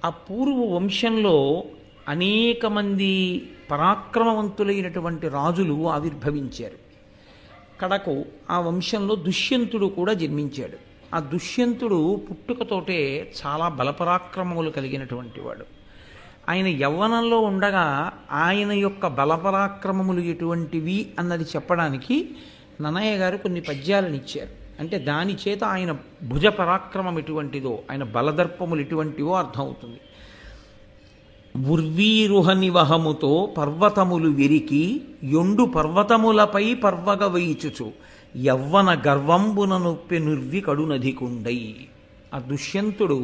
ఆ పూర్వ వంశంలో అనేక మంది పరాక్రమవంతులైనటువంటి రాజులు ఆవిర్భవించారు. కడకు ఆ వంశంలో దుష్యంతుడు కూడా జన్మించాడు. ఆ దుష్యంతుడు పుట్టుకతోటే చాలా బలపరాక్రమములు కలిగినటువంటి వాడు. ఆయన యవ్వనంలో ఉండగా ఆయన యొక్క బలపరాక్రమములు ఎటువంటివి అన్నది చెప్పడానికి నన్నయ్య గారు కొన్ని పద్యాలను ఇచ్చారు. అంటే దాని చేత ఆయన భుజ పరాక్రమం ఎటువంటిదో, ఆయన బలదర్పములు ఎటువంటివో అర్థమవుతుంది. ఉర్వీరుహ నివహముతో పర్వతములు విరికి యొండు పర్వతములపై పర్వగ వైచుచు యవ్వన గర్వంబున నొప్పి నుర్వి కడునధికుండై. ఆ దుష్యంతుడు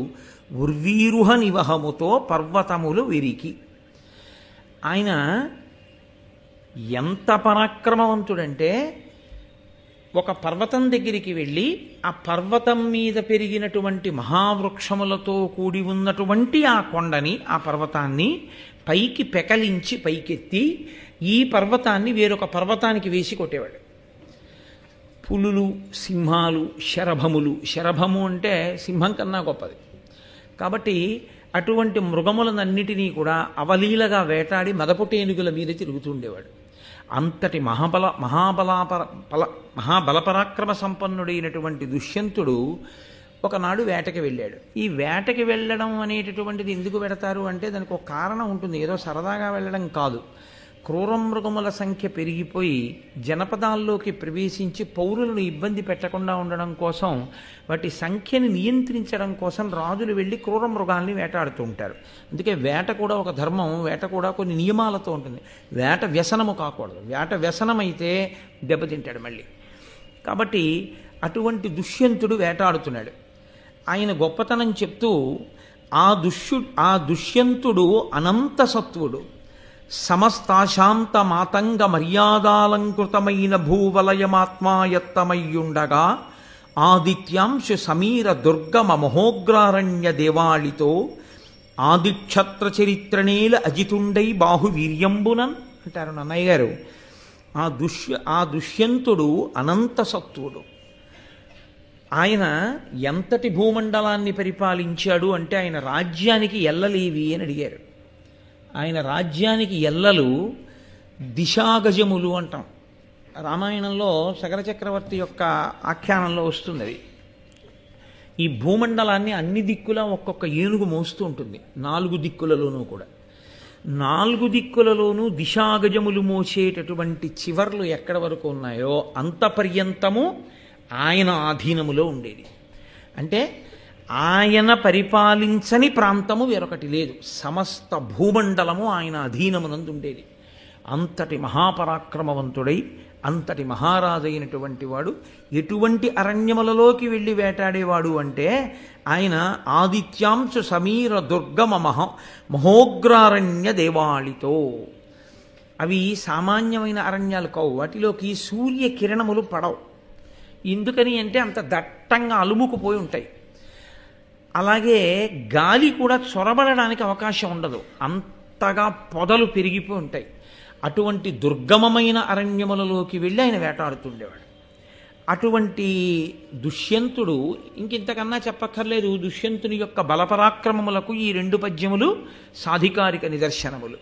ఉర్వీరుహ నివహముతో పర్వతములు విరికి, ఆయన ఎంత పరాక్రమవంతుడంటే ఒక పర్వతం దగ్గరికి వెళ్ళి ఆ పర్వతం మీద పెరిగినటువంటి మహావృక్షములతో కూడి ఉన్నటువంటి ఆ కొండని, ఆ పర్వతాన్ని పైకి పెకలించి పైకెత్తి ఈ పర్వతాన్ని వేరొక పర్వతానికి వేసి కొట్టేవాడు. పులులు, సింహాలు, శరభములు, శరభము అంటే సింహం కన్నా గొప్పది కాబట్టి అటువంటి మృగములనన్నిటినీ కూడా అవలీలగా వేటాడి మదపుటేనుగుల మీద తిరుగుతుండేవాడు. అంతటి మహాబలపరాక్రమ సంపన్నుడైనటువంటి దుష్యంతుడు ఒకనాడు వేటకి వెళ్ళాడు. ఈ వేటకి వెళ్ళడం అనేటటువంటిది ఎందుకు పెడతారు అంటే దానికి ఒక కారణం ఉంటుంది. ఏదో సరదాగా వెళ్ళడం కాదు. క్రూరమృగముల సంఖ్య పెరిగిపోయి జనపదాల్లోకి ప్రవేశించి పౌరులను ఇబ్బంది పెట్టకుండా ఉండడం కోసం, వాటి సంఖ్యని నియంత్రించడం కోసం రాజులు వెళ్ళి క్రూరమృగాల్ని వేటాడుతూ ఉంటారు. అందుకే వేట కూడా ఒక ధర్మం, వేట కూడా కొన్ని నియమాలతో ఉంటుంది. వేట వ్యసనము కాకూడదు. వేట వ్యసనమైతే దెబ్బతింటాడు మళ్ళీ. కాబట్టి అటువంటి దుష్యంతుడు వేటాడుతున్నాడు. ఆయన గొప్పతనం చెప్తూ ఆ దుష్యంతుడు అనంత సత్వుడు, సమస్తాశాంత మాతంగ మర్యాదాలంకృతమైన భూవలయమాత్మాయత్తమయ్యుండగా ఆదిత్యాంశు సమీర దుర్గమ మహోగ్రారణ్య దేవాళితో ఆదిక్షత్ర చరిత్రనేల అజితుండై బాహువీర్యంబునన్ అంటారు నన్నయ్య గారు. ఆ దుష్యంతుడు అనంత సత్వుడు. ఆయన ఎంతటి భూమండలాన్ని పరిపాలించాడు అంటే ఆయన రాజ్యానికి ఎల్లలేవి అని అడిగారు. ఆయన రాజ్యానికి ఎల్లలు దిశాగజములు అంటాం. రామాయణంలో సగర చక్రవర్తి యొక్క ఆఖ్యానంలో వస్తుంది అది. ఈ భూమండలాన్ని అన్ని దిక్కులా ఒక్కొక్క ఏనుగు మోస్తూ ఉంటుంది, 4 దిక్కులలోనూ కూడా. 4 దిక్కులలోనూ దిశాగజములు మోసేటటువంటి చివర్లు ఎక్కడి వరకు ఉన్నాయో అంత పర్యంతము ఆయన ఆధీనములో ఉండేది. అంటే ఆయన పరిపాలించని ప్రాంతము వేరొకటి లేదు. సమస్త భూమండలము ఆయన అధీనమునందు ఉండేది. అంతటి మహాపరాక్రమవంతుడై అంతటి మహారాజైనటువంటి వాడు ఎటువంటి అరణ్యములలోకి వెళ్ళి వేటాడేవాడు అంటే ఆయన ఆదిత్యాంశు సమీర దుర్గమ మహోగ్రారణ్య దేవాళితో. అవి సామాన్యమైన అరణ్యాలు కావు. వాటిలోకి సూర్య కిరణములు పడవు. ఎందుకని అంటే అంత దట్టంగా అలుముకుపోయి ఉంటాయి. అలాగే గాలి కూడా చొరబడడానికి అవకాశం ఉండదు, అంతగా పొదలు పెరిగిపోయి ఉంటాయి. అటువంటి దుర్గమమైన అరణ్యములలోకి వెళ్ళి ఆయన వేటాడుతుండేవాడు. అటువంటి దుష్యంతుడు ఇంకింతకన్నా చెప్పక్కర్లేదు. దుష్యంతుని యొక్క బలపరాక్రమములకు ఈ 2 పద్యములు సాధికారిక నిదర్శనములు.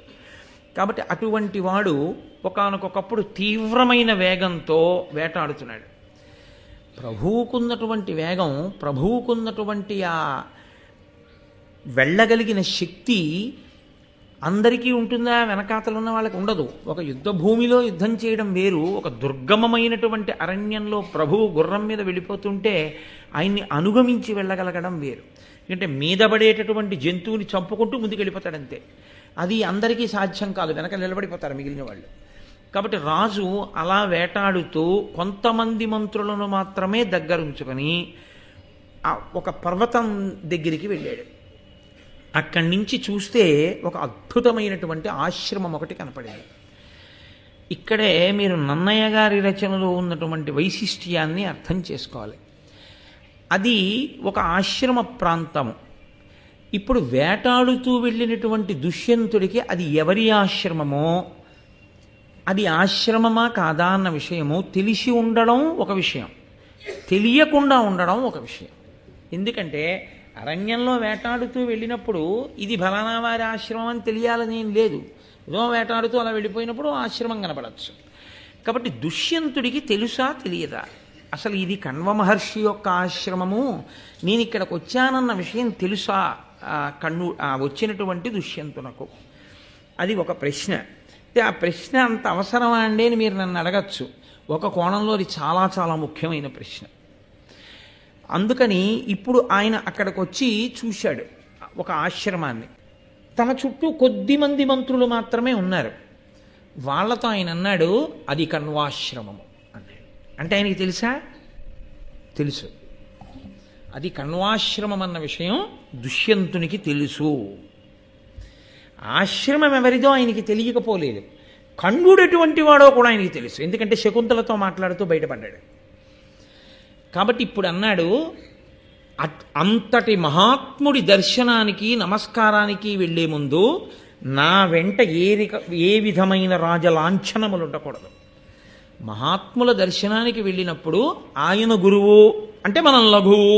కాబట్టి అటువంటి వాడు ఒకానొకప్పుడు తీవ్రమైన వేగంతో వేటాడుతున్నాడు. ప్రభువుకున్నటువంటి వేగం, ప్రభువుకున్నటువంటి ఆ వెళ్ళగలిగిన శక్తి అందరికీ ఉంటుందా? వెనకాతలు ఉన్న వాళ్ళకి ఉండదు. ఒక యుద్ధ భూమిలో యుద్ధం చేయడం వేరు, ఒక దుర్గమమైనటువంటి అరణ్యంలో ప్రభువు గుర్రం మీద వెళ్ళిపోతుంటే ఆయన్ని అనుగమించి వెళ్ళగలగడం వేరు. ఎందుకంటే మీద పడేటటువంటి జంతువుని చంపుకుంటూ ముందుకు వెళ్ళిపోతాడంతే. అది అందరికీ సాధ్యం కాదు, వెనక నిలబడిపోతారు మిగిలిన వాళ్ళు. కాబట్టి రాజు అలా వేటాడుతూ కొంతమంది మంత్రులను మాత్రమే దగ్గరుంచుకొని ఒక పర్వతం దగ్గరికి వెళ్ళాడు. అక్కడి నుంచి చూస్తే ఒక అద్భుతమైనటువంటి ఆశ్రమం ఒకటి కనపడింది. ఇక్కడే మీరు నన్నయ్య గారి రచనలో ఉన్నటువంటి వైశిష్ట్యాన్ని అర్థం చేసుకోవాలి. అది ఒక ఆశ్రమ ప్రాంతము. ఇప్పుడు వేటాడుతూ వెళ్ళినటువంటి దుష్యంతుడికి అది ఎవరి ఆశ్రమమో, అది ఆశ్రమమా కాదా అన్న విషయము తెలిసి ఉండడం ఒక విషయం, తెలియకుండా ఉండడం ఒక విషయం. ఎందుకంటే అరణ్యంలో వేటాడుతూ వెళ్ళినప్పుడు ఇది ఫలానా వారి ఆశ్రమం అని తెలియాలని ఏం లేదు. ఏదో వేటాడుతూ అలా వెళ్ళిపోయినప్పుడు ఆశ్రమం కనపడచ్చు. కాబట్టి దుష్యంతుడికి తెలుసా తెలియదా, అసలు ఇది కణ్వ మహర్షి యొక్క ఆశ్రమము, నేను ఇక్కడికి వచ్చానన్న విషయం తెలుసా వచ్చినటువంటి దుష్యంతునకు? అది ఒక ప్రశ్న. అంటే ఆ ప్రశ్న అంత అవసరమా అండి అని మీరు నన్ను అడగచ్చు. ఒక కోణంలో అది చాలా చాలా ముఖ్యమైన ప్రశ్న. అందుకని ఇప్పుడు ఆయన అక్కడికి వచ్చి చూశాడు ఒక ఆశ్రమాన్ని. తన చుట్టూ కొద్ది మంది మంత్రులు మాత్రమే ఉన్నారు. వాళ్ళతో ఆయన అన్నాడు, అది కణ్వాశ్రమము అన్నాడు. అంటే ఆయనకి తెలుసా? తెలుసు. అది కణ్వాశ్రమం అన్న విషయం దుష్యంతునికి తెలుసు. ఆశ్రమం ఎవరిదో ఆయనకి తెలియకపోలేదు. కణ్వుడు ఎటువంటి వాడో కూడా ఆయనకి తెలుసు, ఎందుకంటే శకుంతలతో మాట్లాడుతూ బయటపడ్డాడు. కాబట్టి ఇప్పుడు అన్నాడు, అంతటి మహాత్ముడి దర్శనానికి నమస్కారానికి వెళ్ళే ముందు నా వెంట ఏ విధమైన రాజలాంఛనములు ఉండకూడదు. మహాత్ముల దర్శనానికి వెళ్ళినప్పుడు ఆయన గురువు అంటే మనం లఘువు,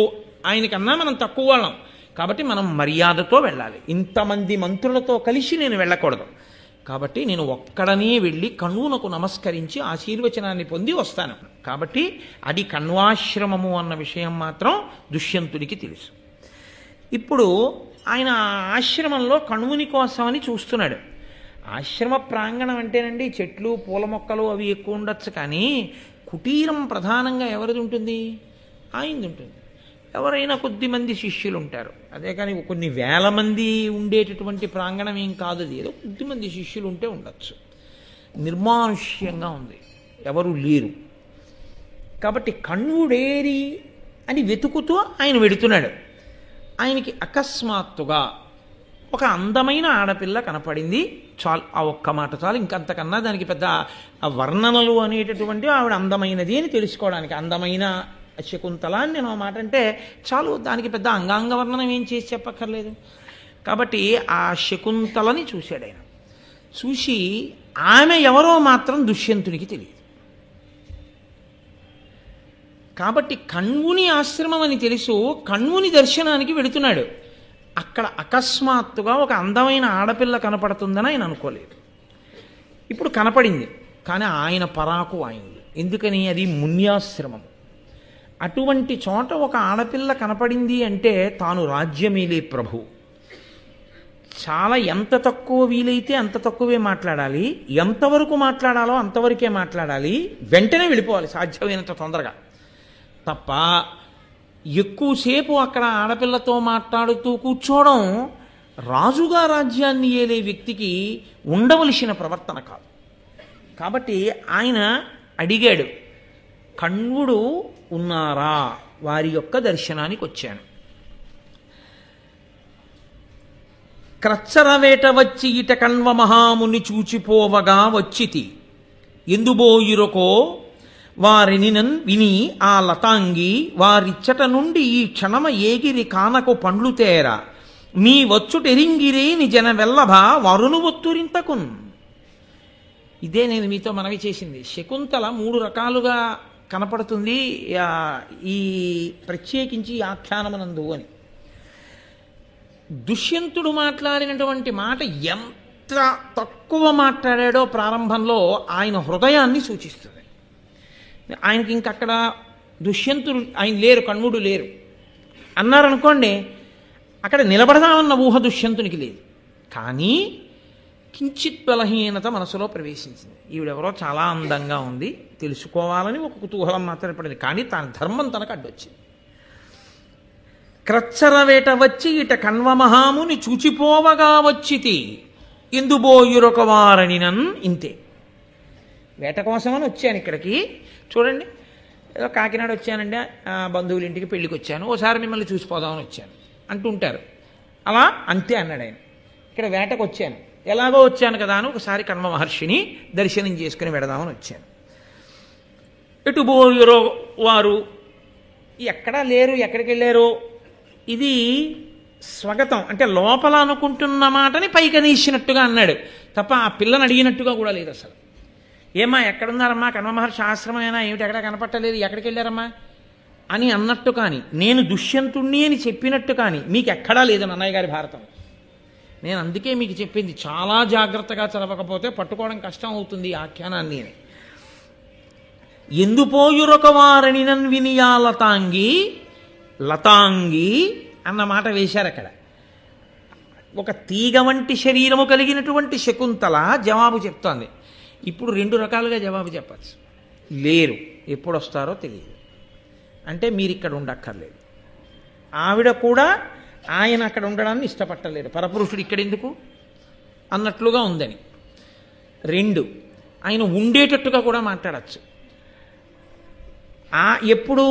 ఆయనకన్నా మనం తక్కువ వాళ్ళం. కాబట్టి మనం మర్యాదతో వెళ్ళాలి. ఇంతమంది మంత్రులతో కలిసి నేను వెళ్ళకూడదు. కాబట్టి నేను ఒక్కడనే వెళ్ళి కణ్వునకు నమస్కరించి ఆశీర్వచనాన్ని పొంది వస్తాను. కాబట్టి అది కణ్వాశ్రమము అన్న విషయం మాత్రం దుష్యంతుడికి తెలుసు. ఇప్పుడు ఆయన ఆశ్రమంలో కణ్వుని కోసమని చూస్తున్నాడు. ఆశ్రమ ప్రాంగణం అంటేనండి చెట్లు పూల మొక్కలు అవి ఎక్కువ ఉండొచ్చు, కానీ కుటీరం ప్రధానంగా ఎవరిది ఉంటుంది? ఆయనది ఉంటుంది. ఎవరైనా కొద్ది మంది శిష్యులు ఉంటారు, అదే కానీ కొన్ని వేల మంది ఉండేటటువంటి ప్రాంగణం ఏం కాదు. అది ఏదో కొద్ది మంది శిష్యులు ఉంటే ఉండొచ్చు. నిర్మానుష్యంగా ఉంది, ఎవరు లేరు. కాబట్టి కణ్వుడేరి అని వెతుకుతూ ఆయన వెడుతున్నాడు. ఆయనకి అకస్మాత్తుగా ఒక అందమైన ఆడపిల్ల కనపడింది. చాలు, ఆ ఒక్క మాట చాలు. ఇంకంతకన్నా దానికి పెద్ద వర్ణనలు అనేటటువంటి ఆవిడ అందమైనది అని తెలుసుకోవడానికి. అందమైన శకుంతల అని నేను ఆ మాట అంటే చాలు, దానికి పెద్ద అంగాంగ వర్ణనం ఏం చేసి చెప్పక్కర్లేదు. కాబట్టి ఆ శకుంతలని చూశాడు ఆయన. చూసి ఆమె ఎవరో మాత్రం దుష్యంతునికి తెలియదు. కాబట్టి కణ్వుని ఆశ్రమం అని తెలుసు, కణ్వుని దర్శనానికి వెళుతున్నాడు. అక్కడ అకస్మాత్తుగా ఒక అందమైన ఆడపిల్ల కనపడుతుందని ఆయన అనుకోలేదు. ఇప్పుడు కనపడింది, కానీ ఆయన పరాకు ఆయనది. ఎందుకని? అది మున్యాశ్రమం. అటువంటి చోట ఒక ఆడపిల్ల కనపడింది అంటే తాను రాజ్యమేలే ప్రభు. చాలా ఎంత తక్కువ వీలైతే అంత తక్కువే మాట్లాడాలి, ఎంతవరకు మాట్లాడాలో అంతవరకే మాట్లాడాలి, వెంటనే వెళ్ళిపోవాలి సాధ్యమైనంత తొందరగా. తప్ప ఎక్కువసేపు అక్కడ ఆడపిల్లతో మాట్లాడుతూ కూర్చోవడం రాజుగా రాజ్యాన్ని ఏలే వ్యక్తికి ఉండవలసిన ప్రవర్తన కాదు. కాబట్టి ఆయన అడిగాడు, కణ్వుడు ఉన్నారా? వారి యొక్క దర్శనానికి వచ్చాను. క్రచ్చరవేట వచ్చి ఇట కణ్వ మహాముని చూచిపోవగా వచ్చితి, ఎందుబోయురకో వారిని విని ఆ లతాంగి వారిచ్చట నుండి ఈ క్షణమ ఏగిరి కానకు పండ్లు తేర మీ వచ్చుటెరింగిరే నిజన వెల్లభ వరును ఒత్తురింతకున్. ఇదే నేను మీతో మనవి చేసింది. శకుంతల 3 రకాలుగా కనపడుతుంది ఈ ప్రత్యేకించి ఆఖ్యానమునందు అని. దుష్యంతుడు మాట్లాడినటువంటి మాట ఎంత తక్కువ మాట్లాడాడో ప్రారంభంలో ఆయన హృదయాన్ని సూచిస్తుంది. ఆయనకి ఇంకక్కడ దుష్యంతుడు ఆయన లేరు, కణ్వుడు లేరు అన్నారనుకోండి, అక్కడ నిలబడదామన్న ఊహ దుష్యంతునికి లేదు. కానీ కించిత్ బలహీనత మనసులో ప్రవేశించింది. ఈవిడెవరో చాలా అందంగా ఉంది, తెలుసుకోవాలని ఒక కుతూహలం మాత్రమే పడింది. కానీ తన ధర్మం తనకు అడ్డొచ్చింది. క్రచ్చరవేట వచ్చి ఇట కణ్వ మహాముని చూచిపోవగా వచ్చితి, ఎందుబోయురొక వారనినన్. ఇంతే, వేట కోసమని వచ్చాను ఇక్కడికి. చూడండి, ఏదో కాకినాడ వచ్చానండి, బంధువుల ఇంటికి పెళ్ళికి వచ్చాను, ఓసారి మిమ్మల్ని చూసిపోదామని వచ్చాను అంటుంటారు. అలా అంతే అన్నాడు ఆయన. ఇక్కడ వేటకు వచ్చాను, ఎలాగో వచ్చాను కదా అని ఒకసారి కణ్వ మహర్షిని దర్శనం చేసుకుని వెడదామని వచ్చాను. ఎటు బోయురో వారు ఎక్కడా లేరు, ఎక్కడికి వెళ్ళారు? ఇది స్వగతం, అంటే లోపల అనుకుంటున్న మాటని పైకనీసినట్టుగా అన్నాడు తప్ప ఆ పిల్లని అడిగినట్టుగా కూడా లేదు అసలు. ఏమ్మా ఎక్కడున్నారమ్మా? కణ్వ మహర్షి ఆశ్రమం అయినా ఏమిటి, ఎక్కడ కనపట్టలేదు, ఎక్కడికి వెళ్ళారమ్మా అని అన్నట్టు కానీ, నేను దుష్యంతుణ్ణి అని చెప్పినట్టు కానీ మీకు ఎక్కడా లేదు నన్నయ్య గారి భారతం. నేను అందుకే మీకు చెప్పింది, చాలా జాగ్రత్తగా చదవకపోతే పట్టుకోవడం కష్టం అవుతుంది ఈ ఆఖ్యానాన్ని అని. ఎందుపోయురొక వారనినన్ వినియా లతాంగి, లతాంగి అన్న మాట వేశారు అక్కడ. ఒక తీగ వంటి శరీరము కలిగినటువంటి శకుంతల జవాబు చెప్తోంది. ఇప్పుడు 2 రకాలుగా జవాబు చెప్పచ్చు. లేరు, ఎప్పుడు వస్తారో తెలియదు అంటే మీరు ఇక్కడ ఉండక్కర్లేదు. ఆవిడ కూడా ఆయన అక్కడ ఉండడాన్ని ఇష్టపట్టలేడు, పరపురుషుడు ఇక్కడ ఎందుకు అన్నట్లుగా ఉందని. 2, ఆయన ఉండేటట్టుగా కూడా మాట్లాడచ్చు. ఎప్పుడు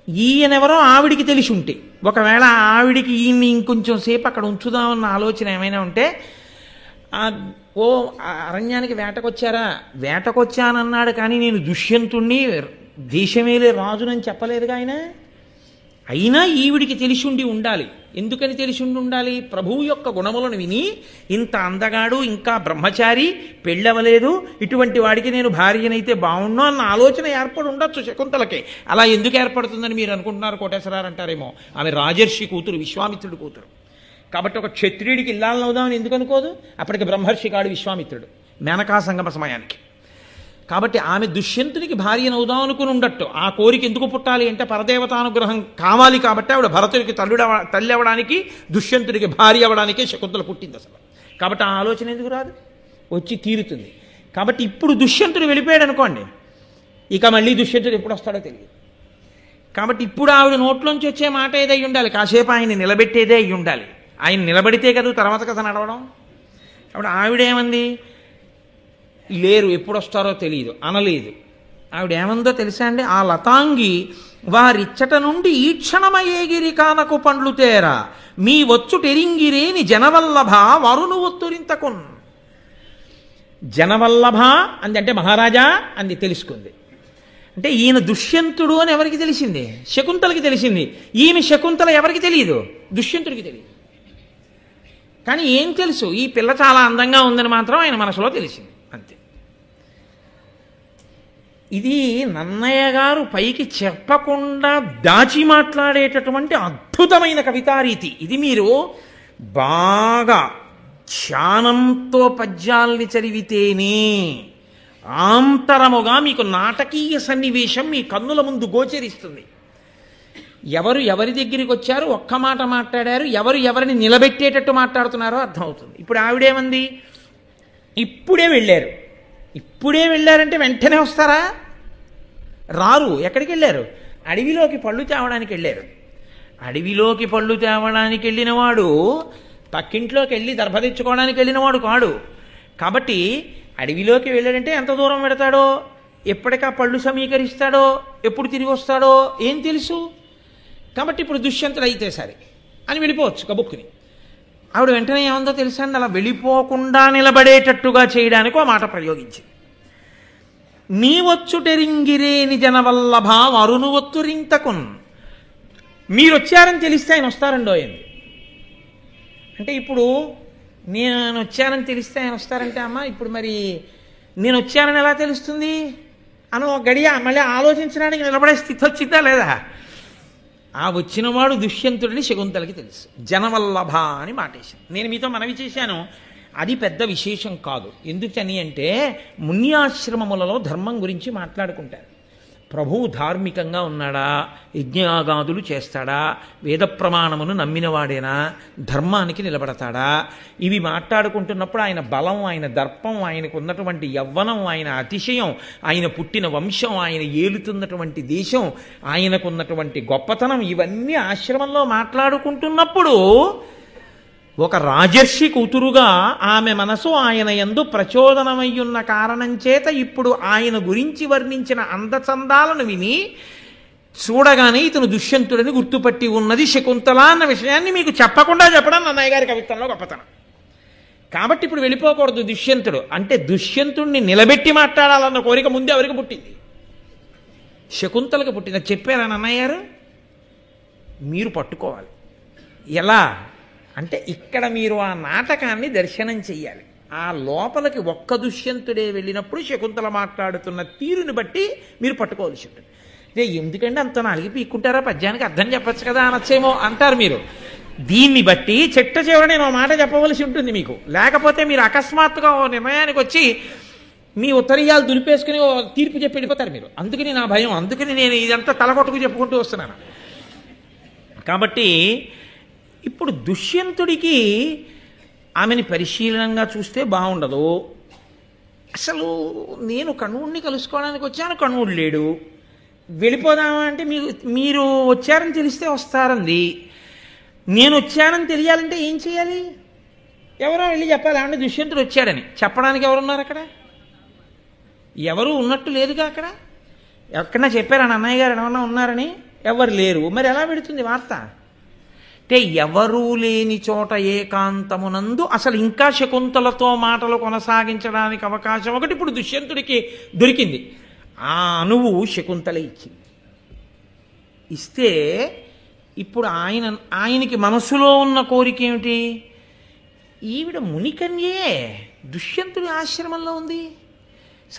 ఈయనెవరో ఆవిడికి తెలిసి ఉంటే, ఒకవేళ ఆవిడికి ఈయన్ని ఇంకొంచెం సేపు అక్కడ ఉంచుదామన్న ఆలోచన ఏమైనా ఉంటే, ఓ అరణ్యానికి వేటకొచ్చారా, వేటకొచ్చానన్నాడు కానీ నేను దుష్యంతుణ్ణి దేశమేలే రాజునని చెప్పలేదుగా ఆయన. అయినా ఈవిడికి తెలిసి ఉండి ఉండాలి. ఎందుకని తెలిసి ఉండాలి? ప్రభువు యొక్క గుణములను విని, ఇంత అందగాడు, ఇంకా బ్రహ్మచారి, పెళ్ళవలేదు, ఇటువంటి వాడికి నేను భార్యనైతే బాగుండు అన్న ఆలోచన ఏర్పడి ఉండొచ్చు శకుంతలకి. అలా ఎందుకు ఏర్పడుతుందని మీరు అనుకుంటున్నారు? కోటేశ్వరారు అంటారేమో, ఆమె రాజర్షి కూతురు, విశ్వామిత్రుడి కూతురు కాబట్టి ఒక క్షత్రియుడికి ఇల్లాలను అవుదామని ఎందుకు అనుకోదు? అప్పటికి బ్రహ్మర్షి కాడు విశ్వామిత్రుడు మేనకా సంగమ సమయానికి. కాబట్టి ఆమె దుష్యంతునికి భార్యనవుదాం అనుకుని ఉండట్టు. ఆ కోరిక ఎందుకు పుట్టాలి అంటే పరదేవతానుగ్రహం కావాలి కాబట్టి ఆవిడ భరతుడికి తల్లి అవ్వడానికి, దుష్యంతుడికి భార్య అవ్వడానికే శకుంతల పుట్టింది అసలు. కాబట్టి ఆ ఆలోచన ఎందుకు రాదు? వచ్చి తీరుతుంది. కాబట్టి ఇప్పుడు దుష్యంతుడు వెళ్ళిపోయాడు అనుకోండి, ఇక మళ్ళీ దుష్యంతుడు ఎప్పుడు వస్తాడో తెలియదు. కాబట్టి ఇప్పుడు ఆవిడ నోట్లోంచి వచ్చే మాట ఏదై ఉండాలి, కాసేపు ఆయన నిలబెట్టేదే అయి ఉండాలి. ఆయన నిలబడితే కదా తర్వాత కథ నడవడం. కాబట్టి ఆవిడేమంది? లేరు, ఎప్పుడు వస్తారో తెలియదు అనలేదు. ఆవిడ ఏమందో తెలుసా అండి? ఆ లతాంగి వారిచ్చట నుండి ఈ క్షణమయేగిరి కానకు పండ్లు తేరా మీ వచ్చుటెరింగిరేని జనవల్లభ వరును ఒత్తురింతకున్. జనవల్లభ అంది అంటే మహారాజా అంది, తెలుసుకుంది. అంటే ఈయన దుష్యంతుడు అని ఎవరికి తెలిసింది? శకుంతలకి తెలిసింది. ఈమె శకుంతల ఎవరికి తెలియదు? దుష్యంతుడికి తెలియదు. కానీ ఏం తెలుసు? ఈ పిల్ల చాలా అందంగా ఉందని మాత్రం ఆయన మనసులో తెలిసింది, అంతే. ఇది నన్నయ్య గారు పైకి చెప్పకుండా దాచి మాట్లాడేటటువంటి అద్భుతమైన కవితారీతి. ఇది మీరు బాగా ధ్యానంతో పద్యాల్ని చదివితేనే ఆంతరముగా మీకు నాటకీయ సన్నివేశం మీ కన్నుల ముందు గోచరిస్తుంది. ఎవరు ఎవరి దగ్గరికి వచ్చారు, ఒక్క మాట మాట్లాడారు, ఎవరు ఎవరిని నిలబెట్టేటట్టు మాట్లాడుతున్నారో అర్థమవుతుంది. ఇప్పుడు ఆవిడేమంది? ఇప్పుడే వెళ్ళారు. ఇప్పుడే వెళ్ళారంటే వెంటనే వస్తారా? రారు. ఎక్కడికి వెళ్ళారు? అడవిలోకి పళ్ళు తేవడానికి వెళ్ళారు. అడవిలోకి పళ్ళు తేవడానికి వెళ్ళిన వాడు పక్కింట్లోకి వెళ్ళి దర్భ తెచ్చుకోవడానికి వెళ్ళినవాడు కాడు. కాబట్టి అడవిలోకి వెళ్ళాడంటే ఎంత దూరం పెడతాడో, ఎప్పటికా పళ్ళు సమీకరిస్తాడో, ఎప్పుడు తిరిగి వస్తాడో ఏం తెలుసు. కాబట్టి ఇప్పుడు దుష్యంతుడు అయితే సరే అని వెళ్ళిపోవచ్చు కబుక్కుని. ఆవిడ వెంటనే ఏమందో తెలుసా అండి? అలా వెళ్ళిపోకుండా నిలబడేటట్టుగా చేయడానికి ఒక మాట ప్రయోగించింది. నీ వచ్చుటెరింగిరేని జనవల్లభ వరును ఒత్తురింతకున్. మీరు వచ్చారని తెలిస్తే ఆయన వస్తారండో అయింది. అంటే ఇప్పుడు నేను వచ్చానని తెలిస్తే ఆయన వస్తారంటే, అమ్మ ఇప్పుడు మరి నేను వచ్చానని ఎలా తెలుస్తుంది అని ఒక గడియ మళ్ళీ ఆలోచించడానికి నిలబడే స్థితి వచ్చిందా లేదా? ఆ వచ్చినవాడు దుష్యంతుడిని శకుంతలకి తెలుసు. జనవల్లభ అని మాటేశాను. నేను మీతో మనవి చేశాను, అది పెద్ద విశేషం కాదు. ఎందుకని అంటే మున్యాశ్రమములలో ధర్మం గురించి మాట్లాడుకుంటారు. ప్రభువు ధార్మికంగా ఉన్నాడా, యజ్ఞయాగాదులు చేస్తాడా, వేద ప్రమాణమును నమ్మినవాడేనా, ధర్మానికి నిలబడతాడా, ఇవి మాట్లాడుకుంటున్నప్పుడు ఆయన బలం, ఆయన దర్పం, ఆయనకు ఉన్నటువంటి యవ్వనం, ఆయన అతిశయం, ఆయన పుట్టిన వంశం, ఆయన ఏలుతున్నటువంటి దేశం, ఆయనకున్నటువంటి గొప్పతనం, ఇవన్నీ ఆశ్రమంలో మాట్లాడుకుంటున్నప్పుడు ఒక రాజర్షి కూతురుగా ఆమె మనసు ఆయన యందు ప్రచోదనమయ్యున్న కారణం చేత ఇప్పుడు ఆయన గురించి వర్ణించిన అందచందాలను విని చూడగానే ఇతను దుష్యంతుడని గుర్తుపట్టి ఉన్నది శకుంతల అన్న విషయాన్ని మీకు చెప్పకుండా చెప్పడం నన్నయ్య గారి కవిత్వంలో గొప్పతనం. కాబట్టి ఇప్పుడు వెళ్ళిపోకూడదు దుష్యంతుడు అంటే. దుష్యంతుడిని నిలబెట్టి మాట్లాడాలన్న కోరిక ముందే ఎవరికి పుట్టింది? శకుంతలకు పుట్టింది. చెప్పారా నన్నయ్య గారు? మీరు పట్టుకోవాలి. ఎలా అంటే ఇక్కడ మీరు ఆ నాటకాన్ని దర్శనం చెయ్యాలి. ఆ లోపలికి ఒక్క దుష్యంతుడే వెళ్ళినప్పుడు శకుంతల మాట్లాడుతున్న తీరుని బట్టి మీరు పట్టుకోవాల్సి ఉంటుంది. ఎందుకంటే అంత నాలుగు పీక్కుంటారా, పద్యానికి అర్థం చెప్పచ్చు కదా అనొచ్చేమో అంటారు మీరు. దీన్ని బట్టి చిట్ట చివర నేను ఒక మాట చెప్పవలసి ఉంటుంది మీకు. లేకపోతే మీరు అకస్మాత్తుగా ఓ నిర్ణయానికి వచ్చి మీ ఉత్తరీయాలు దులిపేసుకుని ఓ తీర్పు చెప్పి వెళ్ళిపోతారు మీరు. అందుకని నా భయం, అందుకని నేను ఇదంతా తలకొట్టుకు చెప్పుకుంటూ వస్తున్నాను. కాబట్టి ఇప్పుడు దుష్యంతుడికి ఆమెని పరిశీలనంగా చూస్తే బాగుండదు. అసలు నేను కణువుడిని కలుసుకోవడానికి వచ్చాను, కణువుడు లేడు, వెళ్ళిపోదామా అంటే మీరు వచ్చారని తెలిస్తే వస్తారంది. నేను వచ్చానని తెలియాలంటే ఏం చేయాలి? ఎవరో వెళ్ళి చెప్పాలి అంటే దుష్యంతుడు వచ్చాడని. చెప్పడానికి ఎవరున్నారు అక్కడ? ఎవరు ఉన్నట్టు లేదుగా అక్కడ. ఎక్కడన్నా చెప్పారా అన్నయ్య గారు ఏమన్నా ఉన్నారని? ఎవరు లేరు. మరి ఎలా పెడుతుంది వార్త? అంటే ఎవరూ లేని చోట ఏకాంతమునందు అసలు ఇంకా శకుంతలతో మాటలు కొనసాగించడానికి అవకాశం ఒకటి ఇప్పుడు దుష్యంతుడికి దొరికింది. ఆ అణువు శకుంతల ఇచ్చింది. ఇస్తే ఇప్పుడు ఆయనకి మనసులో ఉన్న కోరిక ఏమిటి? ఈవిడ మునికన్యే దుష్యంతుడి ఆశ్రమంలో ఉంది.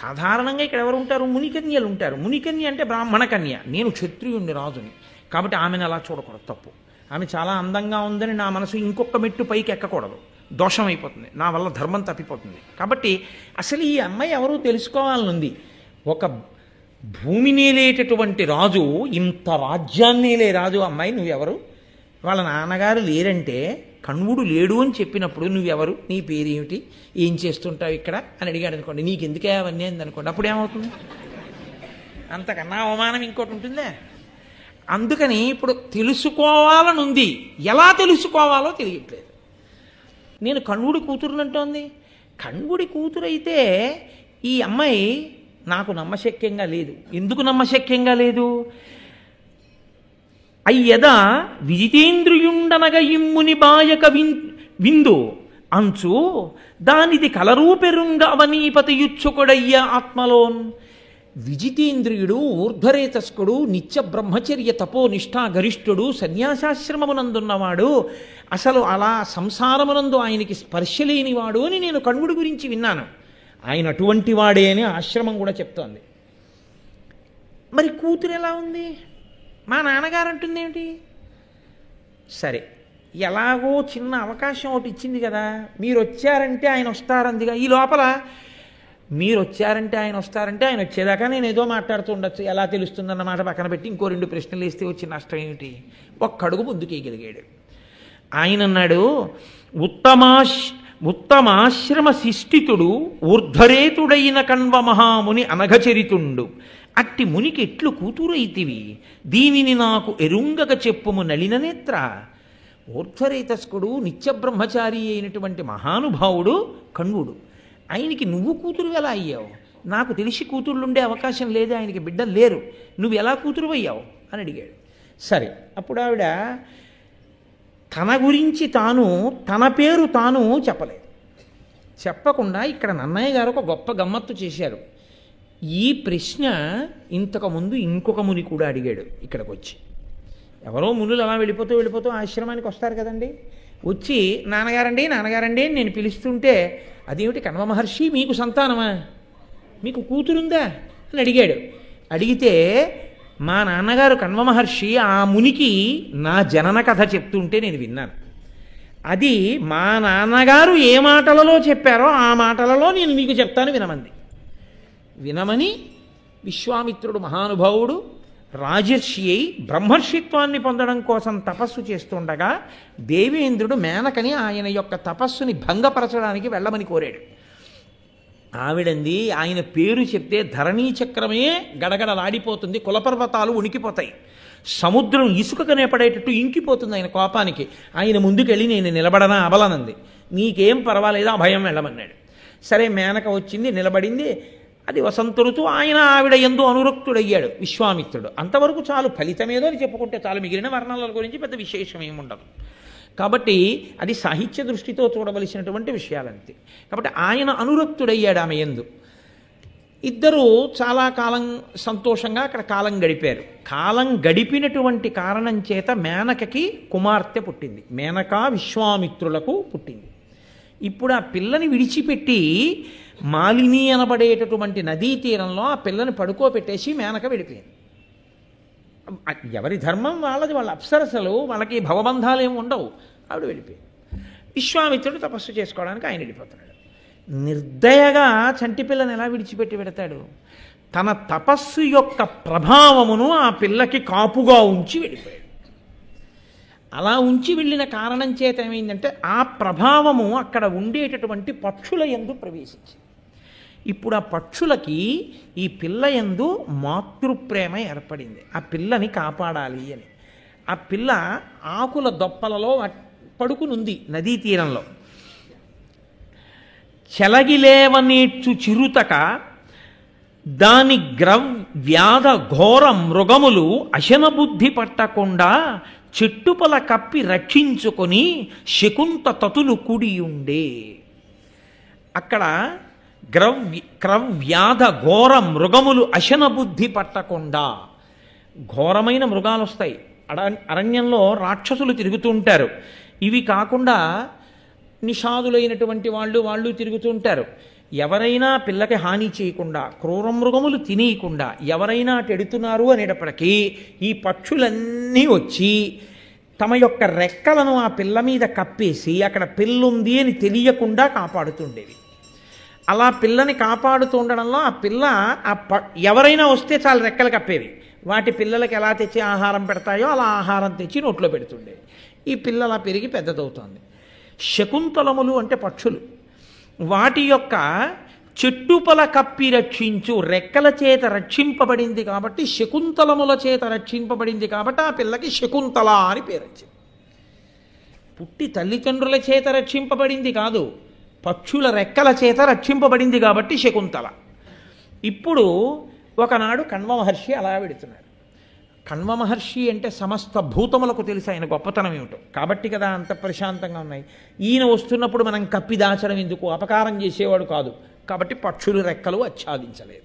సాధారణంగా ఇక్కడ ఎవరు ఉంటారు? మునికన్యలు ఉంటారు. మునికన్య అంటే బ్రాహ్మణ కన్య. నేను క్షత్రియుణ్ణి, రాజుని, కాబట్టి ఆమెను అలా చూడకూడదు, తప్పు. ఆమె చాలా అందంగా ఉందని నా మనసు ఇంకొక మెట్టు పైకి ఎక్కకూడదు, దోషం అయిపోతుంది, నా వల్ల ధర్మం తప్పిపోతుంది. కాబట్టి అసలు ఈ అమ్మాయి ఎవరో తెలుసుకోవాలనుంది. ఒక భూమినేలేటటువంటి రాజు, ఇంత రాజ్యాన్నేలే రాజు అమ్మాయి, నువ్వెవరు? వాళ్ళ నాన్నగారు లేరంటే కణ్వుడు లేడు అని చెప్పినప్పుడు నువ్వెవరు, నీ పేరేమిటి, ఏం చేస్తుంటావు ఇక్కడ అని అడిగాడు అనుకోండి, నీకెందుకే అవన్నీ అంది అనుకోండి, అప్పుడు ఏమవుతుంది? అంతకన్నా అవమానం ఇంకోటి ఉంటుందే. అందుకని ఇప్పుడు తెలుసుకోవాలనుంది, ఎలా తెలుసుకోవాలో తెలియట్లేదు. నేను కణ్వుడి కూతురునంటోంది. కణ్వుడి కూతురైతే ఈ అమ్మాయి నాకు నమ్మశక్యంగా లేదు. ఎందుకు నమ్మశక్యంగా లేదు? అయ్యదా విజితేంద్రియుండనగ ఇమ్ముని బాయక విందు అంచు దానిది కలరూపెరుంగ అవనీపతియుచ్చుకొడయ్య ఆత్మలోన్. విజితేంద్రియుడు, ఊర్ధ్వరేతస్కుడు, నిత్య బ్రహ్మచర్య తపో నిష్ఠా గరిష్ఠుడు, సన్యాసాశ్రమమునందున్నవాడు, అసలు అలా సంసారమునందు ఆయనకి స్పర్శ లేనివాడు అని నేను కణ్వుడి గురించి విన్నాను. ఆయన అటువంటి వాడే అని ఆశ్రమం కూడా చెప్తోంది. మరి కూతురు ఎలా ఉంది? మా నాన్నగారు అంటుంది ఏమిటి? సరే, ఎలాగో చిన్న అవకాశం ఒకటి ఇచ్చింది కదా, మీరు వచ్చారంటే ఆయన వస్తారందిగా. ఈ లోపల మీరు వచ్చారంటే ఆయన వస్తారంటే ఆయన వచ్చేదాకా నేను ఏదో మాట్లాడుతూ ఉండొచ్చు, ఎలా తెలుస్తుందన్న మాట పక్కన పెట్టి ఇంకో 2 ప్రశ్నలు వేస్తే వచ్చి నష్టం ఏమిటి? ఒక్కడుగు ముందుకేయగలిగాడు. ఆయన అన్నాడు, ఉత్తమాశ్రమ శిష్టితుడు ఊర్ధ్వరేతుడైన కణ్వ మహాముని అనఘచరితుండు. అట్టి మునికి ఎట్లు కూతురైతివి, దీనిని నాకు ఎరుంగక చెప్పుము నళిన నేత్ర. ఊర్ధ్వరేతస్కుడు, నిత్యబ్రహ్మచారి అయినటువంటి మహానుభావుడు కణ్వుడు. ఆయనకి నువ్వు కూతురు ఎలా అయ్యావు? నాకు తెలిసి కూతుళ్ళుండే అవకాశం లేదే, ఆయనకి బిడ్డలు లేరు, నువ్వు ఎలా కూతురు అయ్యావు అని అడిగాడు. సరే, అప్పుడు ఆవిడ తన గురించి తాను, తన పేరు తాను చెప్పలేదు. చెప్పకుండా ఇక్కడ నన్నయ్య గారు ఒక గొప్ప గమ్మత్తు చేశారు. ఈ ప్రశ్న ఇంతకుముందు ఇంకొక ముని కూడా అడిగాడు ఇక్కడికి వచ్చి. ఎవరో మునులు అలా వెళ్ళిపోతూ ఆశ్రమానికి వస్తారు కదండి, వచ్చి నాన్నగారండి నాన్నగారండి నేను పిలుస్తుంటే, అదేమిటి కణ్వ మహర్షి మీకు సంతానమా, మీకు కూతురుందా అని అడిగాడు. అడిగితే మా నాన్నగారు కణ్వ మహర్షి ఆ మునికి నా జనన కథ చెప్తుంటే నేను విన్నాను. అది మా నాన్నగారు ఏ మాటలలో చెప్పారో ఆ మాటలలో నేను మీకు చెప్తాను వినమని విశ్వామిత్రుడు మహానుభావుడు రాజర్షి అయి బ్రహ్మర్షిత్వాన్ని పొందడం కోసం తపస్సు చేస్తుండగా దేవేంద్రుడు మేనకని ఆయన యొక్క తపస్సుని భంగపరచడానికి వెళ్ళమని కోరాడు. ఆవిడంది, ఆయన పేరు చెప్తే ధరణీ చక్రమే గడగడలాడిపోతుంది, కులపర్వతాలు ఉనికిపోతాయి, సముద్రం ఇసుక కనేపడేటట్టు ఇంకిపోతుంది ఆయన కోపానికి. ఆయన ముందుకెళ్ళి నేను నిలబడనా అబలనంది. నీకేం పర్వాలేదు, ఆ భయం వెళ్ళమన్నాడు. సరే, మేనక వచ్చింది, నిలబడింది. అది వసంత ఋతువు. ఆయన ఆవిడ యందు అనురక్తుడయ్యాడు విశ్వామిత్రుడు. అంతవరకు చాలు, ఫలితమేదో అని చెప్పుకుంటే చాలు, మిగిలిన వర్ణాల గురించి పెద్ద విశేషం ఏముండదు. కాబట్టి అది సాహిత్య దృష్టితో చూడవలసినటువంటి విషయాలంతే. కాబట్టి ఆయన అనురక్తుడయ్యాడు ఆమె యందు. ఇద్దరూ చాలా కాలం సంతోషంగా అక్కడ కాలం గడిపారు. కాలం గడిపినటువంటి కారణం చేత మేనకకి కుమార్తె పుట్టింది. మేనక విశ్వామిత్రులకు పుట్టింది. ఇప్పుడు ఆ పిల్లని విడిచిపెట్టి మాలిని అనబడేటటువంటి నదీ తీరంలో ఆ పిల్లని పడుకోబెట్టేసి మేనక వెళ్ళిపోయింది. ఎవరి ధర్మం వాళ్ళది, వాళ్ళ అప్సరసలు, వాళ్ళకి భవబంధాలు ఏమి ఉండవు. ఆవిడ వెళ్ళిపోయింది. విశ్వామిత్రుడు తపస్సు చేసుకోవడానికి ఆయన వెళ్ళిపోతున్నాడు. నిర్దయగా చంటి పిల్లని ఎలా విడిచిపెట్టి పెడతాడు? తన తపస్సు యొక్క ప్రభావమును ఆ పిల్లకి కాపుగా ఉంచి వెళ్ళిపోయాడు. అలా ఉంచి వెళ్ళిన కారణం చేత ఏమైందంటే ఆ ప్రభావము అక్కడ ఉండేటటువంటి పక్షుల యందు ప్రవేశించింది. ఇప్పుడు ఆ పక్షులకి ఈ పిల్ల యందు మాతృప్రేమ ఏర్పడింది. ఆ పిల్లని కాపాడాలి అని. ఆ పిల్ల ఆకుల దొప్పలలో పడుకునుంది నదీ తీరంలో. చెలగిలేవనేచ్చు చిరుతక దాని వ్యాధ ఘోర మృగములు అశనబుద్ధి పట్టకుండా చెట్టుపల కప్పి రక్షించుకొని శకుంత తతులు కుడియుండే. అక్కడ క్రవ్యాధ ఘోర మృగములు అశనబుద్ధి పట్టకుండా, ఘోరమైన మృగాలు వస్తాయి అరణ్యంలో, రాక్షసులు తిరుగుతూ ఉంటారు. ఇవి కాకుండా నిషాదులైనటువంటి వాళ్ళు తిరుగుతూ ఉంటారు. ఎవరైనా పిల్లకి హాని చేయకుండా, క్రూర మృగములు తినేయకుండా ఎవరైనా టెడుతున్నారు అనేటప్పటికీ ఈ పక్షులన్నీ వచ్చి తమ యొక్క రెక్కలను ఆ పిల్ల మీద కప్పేసి అక్కడ పిల్లుంది అని తెలియకుండా కాపాడుతుండేవి. అలా పిల్లని కాపాడుతుండడంలో ఆ పిల్ల ఎవరైనా వస్తే చాలా రెక్కలు కప్పేవి. వాటి పిల్లలకి ఎలా తెచ్చి ఆహారం పెడతాయో అలా ఆహారం తెచ్చి నోట్లో పెడుతుండేవి. ఈ పిల్ల అలా పెరిగి పెద్దదవుతోంది. శకుంతలములు అంటే పక్షులు. వాటి యొక్క చెట్టుపల కప్పి రక్షించు, రెక్కల చేత రక్షింపబడింది కాబట్టి, శకుంతలముల చేత రక్షింపబడింది కాబట్టి ఆ పిల్లకి శకుంతల అని పేరు వచ్చింది. పుట్టి తల్లిదండ్రుల చేత రక్షింపబడింది కాదు, పక్షుల రెక్కల చేత రక్షింపబడింది కాబట్టి శకుంతల. ఇప్పుడు ఒకనాడు కణ్వ మహర్షి అలా వెడుతున్నాడు. కణ్వ మహర్షి అంటే సమస్త భూతములకు తెలిసి ఆయన గొప్పతనం ఏమిటో కాబట్టి కదా అంత ప్రశాంతంగా ఉన్నాయి. ఈయన వస్తున్నప్పుడు మనం కప్పి దాచడం ఎందుకు, అపకారం చేసేవాడు కాదు కాబట్టి పక్షులు రెక్కలు ఆచ్ఛాదించలేదు.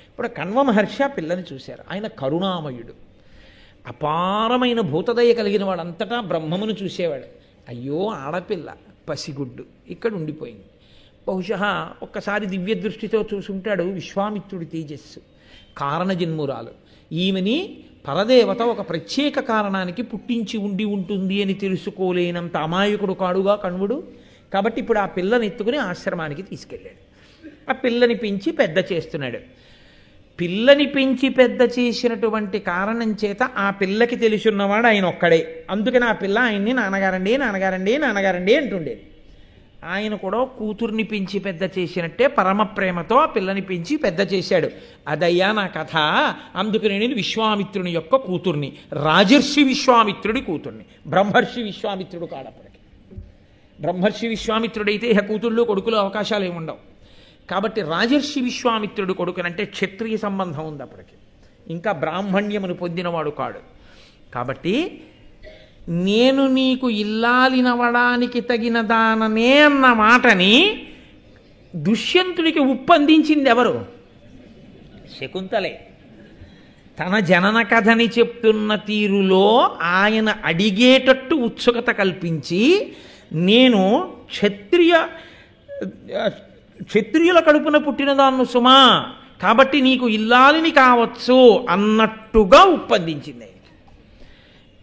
ఇప్పుడు కణ్వ మహర్షి ఆ పిల్లని చూశారు. ఆయన కరుణామయుడు, అపారమైన భూతదయ కలిగిన వాడంతటా బ్రహ్మమును చూసేవాడు. అయ్యో ఆడపిల్ల పసిగుడ్డు ఇక్కడ ఉండిపోయింది. బహుశా ఒక్కసారి దివ్య దృష్టితో చూసుంటాడు. విశ్వామిత్రుడి తేజస్సు, కారణజన్మురాలు, ఈమెని పరదేవత ఒక ప్రత్యేక కారణానికి పుట్టించి ఉంటుంది అని తెలుసుకోలేనంత అమాయకుడు కాడుగా కణ్వుడు. కాబట్టి ఇప్పుడు ఆ పిల్లని ఎత్తుకుని ఆశ్రమానికి తీసుకెళ్ళాడు. ఆ పిల్లని పెంచి పెద్ద చేస్తున్నాడు. పిల్లని పెంచి పెద్ద చేసినటువంటి కారణం చేత ఆ పిల్లకి తెలుసున్నవాడు ఆయన ఒక్కడే. అందుకని ఆ పిల్ల ఆయన్ని నాన్నగారండి నాన్నగారండి నాన్నగారండి అంటుండేది. ఆయన కూడా కూతుర్ని పెంచి పెద్ద చేసినట్టే పరమ ప్రేమతో ఆ పిల్లని పెంచి పెద్ద చేశాడు. అదయ్యా నా కథ. అందుకని నేను విశ్వామిత్రుని యొక్క కూతుర్ని, రాజర్షి విశ్వామిత్రుడి కూతుర్ని. బ్రహ్మర్షి విశ్వామిత్రుడు కాడప్పటికి. బ్రహ్మర్షి విశ్వామిత్రుడైతే ఇహ కూతుళ్ళు కొడుకులు అవకాశాలు ఏముండవు. కాబట్టి రాజర్షి విశ్వామిత్రుడు కొడుకునంటే క్షత్రియ సంబంధం ఉంది అప్పటికి, ఇంకా బ్రాహ్మణ్యమును పొందినవాడు కాడు. కాబట్టి నేను నీకు ఇల్లాలినవడానికి తగిన దాననే అన్న మాటని దుష్యంతుడికి ఉప్పందించింది ఎవరు? శకుంతలే. తన జనన కథని చెప్తున్న తీరులో ఆయన అడిగేటట్టు ఉత్సుకత కల్పించి, నేను క్షత్రియుల కడుపున పుట్టినదాన్ను సుమా కాబట్టి నీకు ఇల్లాలిని కావచ్చు అన్నట్టుగా ఉప్పందించింది.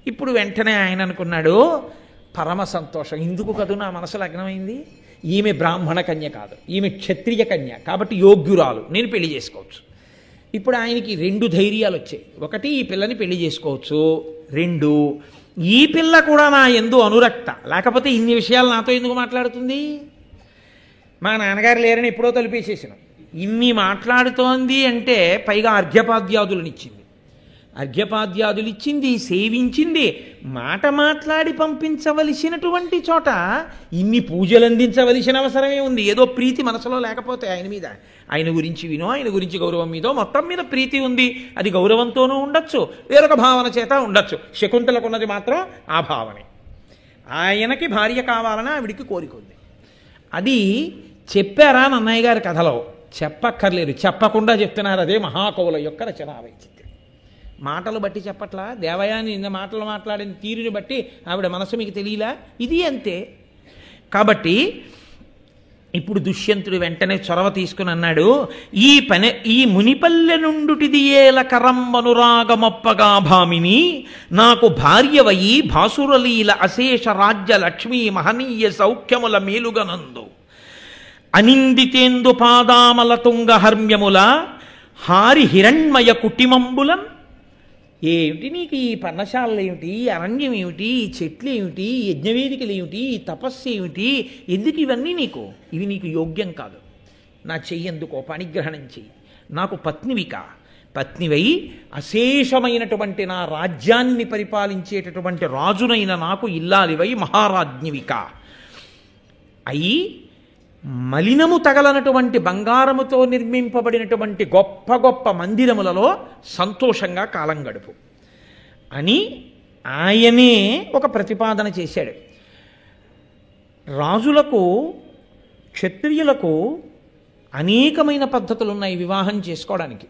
ఇప్పుడు వెంటనే ఆయన అనుకున్నాడు, పరమ సంతోషం. ఇందుకు కదూ నా మనసు లగ్నమైంది. ఈమె బ్రాహ్మణ కన్య కాదు, ఈమె క్షత్రియ కన్య కాబట్టి యోగ్యురాలు, నేను పెళ్లి చేసుకోవచ్చు. ఇప్పుడు ఆయనకి 2 ధైర్యాలు వచ్చాయి. ఒకటి, ఈ పిల్లని పెళ్లి చేసుకోవచ్చు. 2, ఈ పిల్ల కూడా నా యందు అనురక్త, లేకపోతే ఇన్ని విషయాలు నాతో ఎందుకు మాట్లాడుతుంది? మా నాన్నగారు లేరని ఎప్పుడో తలిపేసేసాను. ఇన్ని మాట్లాడుతోంది అంటే పైగా అర్ఘ్యపాద్యాదులనిచ్చింది, అర్ఘ్యపాద్యాదులిచ్చింది, సేవించింది. మాట మాట్లాడి పంపించవలసినటువంటి చోట ఇన్ని పూజలు అందించవలసిన అవసరమే ఉంది. ఏదో ప్రీతి మనసులో లేకపోతే ఆయన మీద, ఆయన గురించి వినో, ఆయన గురించి గౌరవం మీదో, మొత్తం మీద ప్రీతి ఉంది. అది గౌరవంతోనూ ఉండొచ్చు, వేరొక భావన చేత ఉండొచ్చు. శకుంతలకున్నది మాత్రం ఆ భావనే. ఆయనకి భార్య కావాలని ఆవిడికి కోరిక ఉంది. అది చెప్పారా నన్నయ్య గారి కథలో? చెప్పక్కర్లేదు, చెప్పకుండా చెప్తున్నారు. అదే మహాకవుల యొక్క రచనా వైచిత్ర్యం. మాటలు బట్టి చెప్పట్లా, దేవయాని నిన్న మాటలు మాట్లాడిన తీరుని బట్టి ఆవిడ మనసు మీకు తెలియలా? ఇది అంతే. కాబట్టి ఇప్పుడు దుష్యంతుడు వెంటనే చొరవ తీసుకుని అన్నాడు, ఈ మునిపల్లె నుండుటిది ఏల కరంబనురాగమప్పగా భామిని నాకు భార్యవయి భాసురలీల అశేష రాజ్య లక్ష్మీ మహనీయ సౌఖ్యముల మేలుగనందు అనిందితేందు పాదామల తుంగ హర్మ్యముల హారి హిరణ్మయ కుటిమంబులం. ఏమిటి నీకు ఈ పర్ణశాలలు ఏమిటి, ఈ అరణ్యం ఏమిటి, ఈ చెట్లు ఏమిటి, ఈ యజ్ఞవేదికలు ఏమిటి, ఈ తపస్సు ఏమిటి, ఎందుకు ఇవన్నీ నీకు? ఇవి నీకు యోగ్యం కాదు. నా చెయ్యందుకో పనిగ్రహణం చెయ్యి. నాకు పత్నివై అశేషమైనటువంటి నా రాజ్యాన్ని పరిపాలించేటటువంటి రాజునైన నాకు ఇల్లాలివై మహారాజ్ఞివిక అయి మలినము తగలనటువంటి బంగారముతో నిర్మింపబడినటువంటి గొప్ప గొప్ప మందిరములలో సంతోషంగా కాలం గడుపు అని ఆయనే ఒక ప్రతిపాదన చేశాడు. రాజులకు, క్షత్రియులకు అనేకమైన పద్ధతులు ఉన్నాయి వివాహం చేసుకోవడానికి.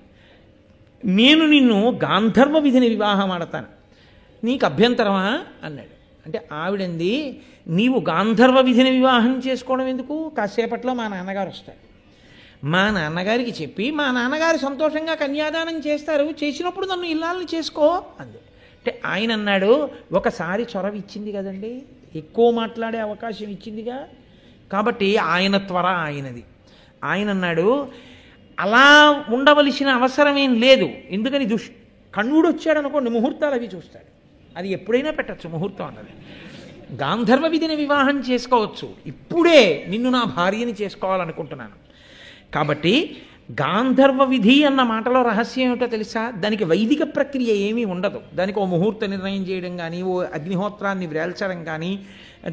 నేను నిన్ను గాంధర్వ విధిని వివాహం ఆడతాను, నీకు అభ్యంతరమా అన్నాడు. అంటే ఆవిడంది, నీవు గాంధర్వ విధిని వివాహం చేసుకోవడం ఎందుకు? కాసేపట్లో మా నాన్నగారు వస్తారు, మా నాన్నగారికి చెప్పి మా నాన్నగారు సంతోషంగా కన్యాదానం చేస్తారు, చేసినప్పుడు నన్ను ఇల్లాలని చేసుకో అంది. అంటే ఆయన అన్నాడు, ఒకసారి చొరవ ఇచ్చింది కదండి, ఎక్కువ మాట్లాడే అవకాశం ఇచ్చిందిగా, కాబట్టి ఆయన త్వర ఆయనది. ఆయన అన్నాడు, అలా ఉండవలసిన అవసరమేం లేదు. ఎందుకని కణుడు వచ్చాడు అనుకోండి, ముహూర్తాలు అవి చూస్తాడు, అది ఎప్పుడైనా పెట్టచ్చు ముహూర్తం అన్నది. గాంధర్వ విధిని వివాహం చేసుకోవచ్చు, ఇప్పుడే నిన్ను నా భార్యని చేసుకోవాలనుకుంటున్నాను. కాబట్టి గాంధర్వ విధి అన్న మాటలో రహస్యం ఏమిటో తెలుసా? దానికి వైదిక ప్రక్రియ ఏమీ ఉండదు. దానికి ఓ ముహూర్త నిర్ణయం చేయడం కానీ, ఓ అగ్నిహోత్రాన్ని వ్రేల్చడం కానీ,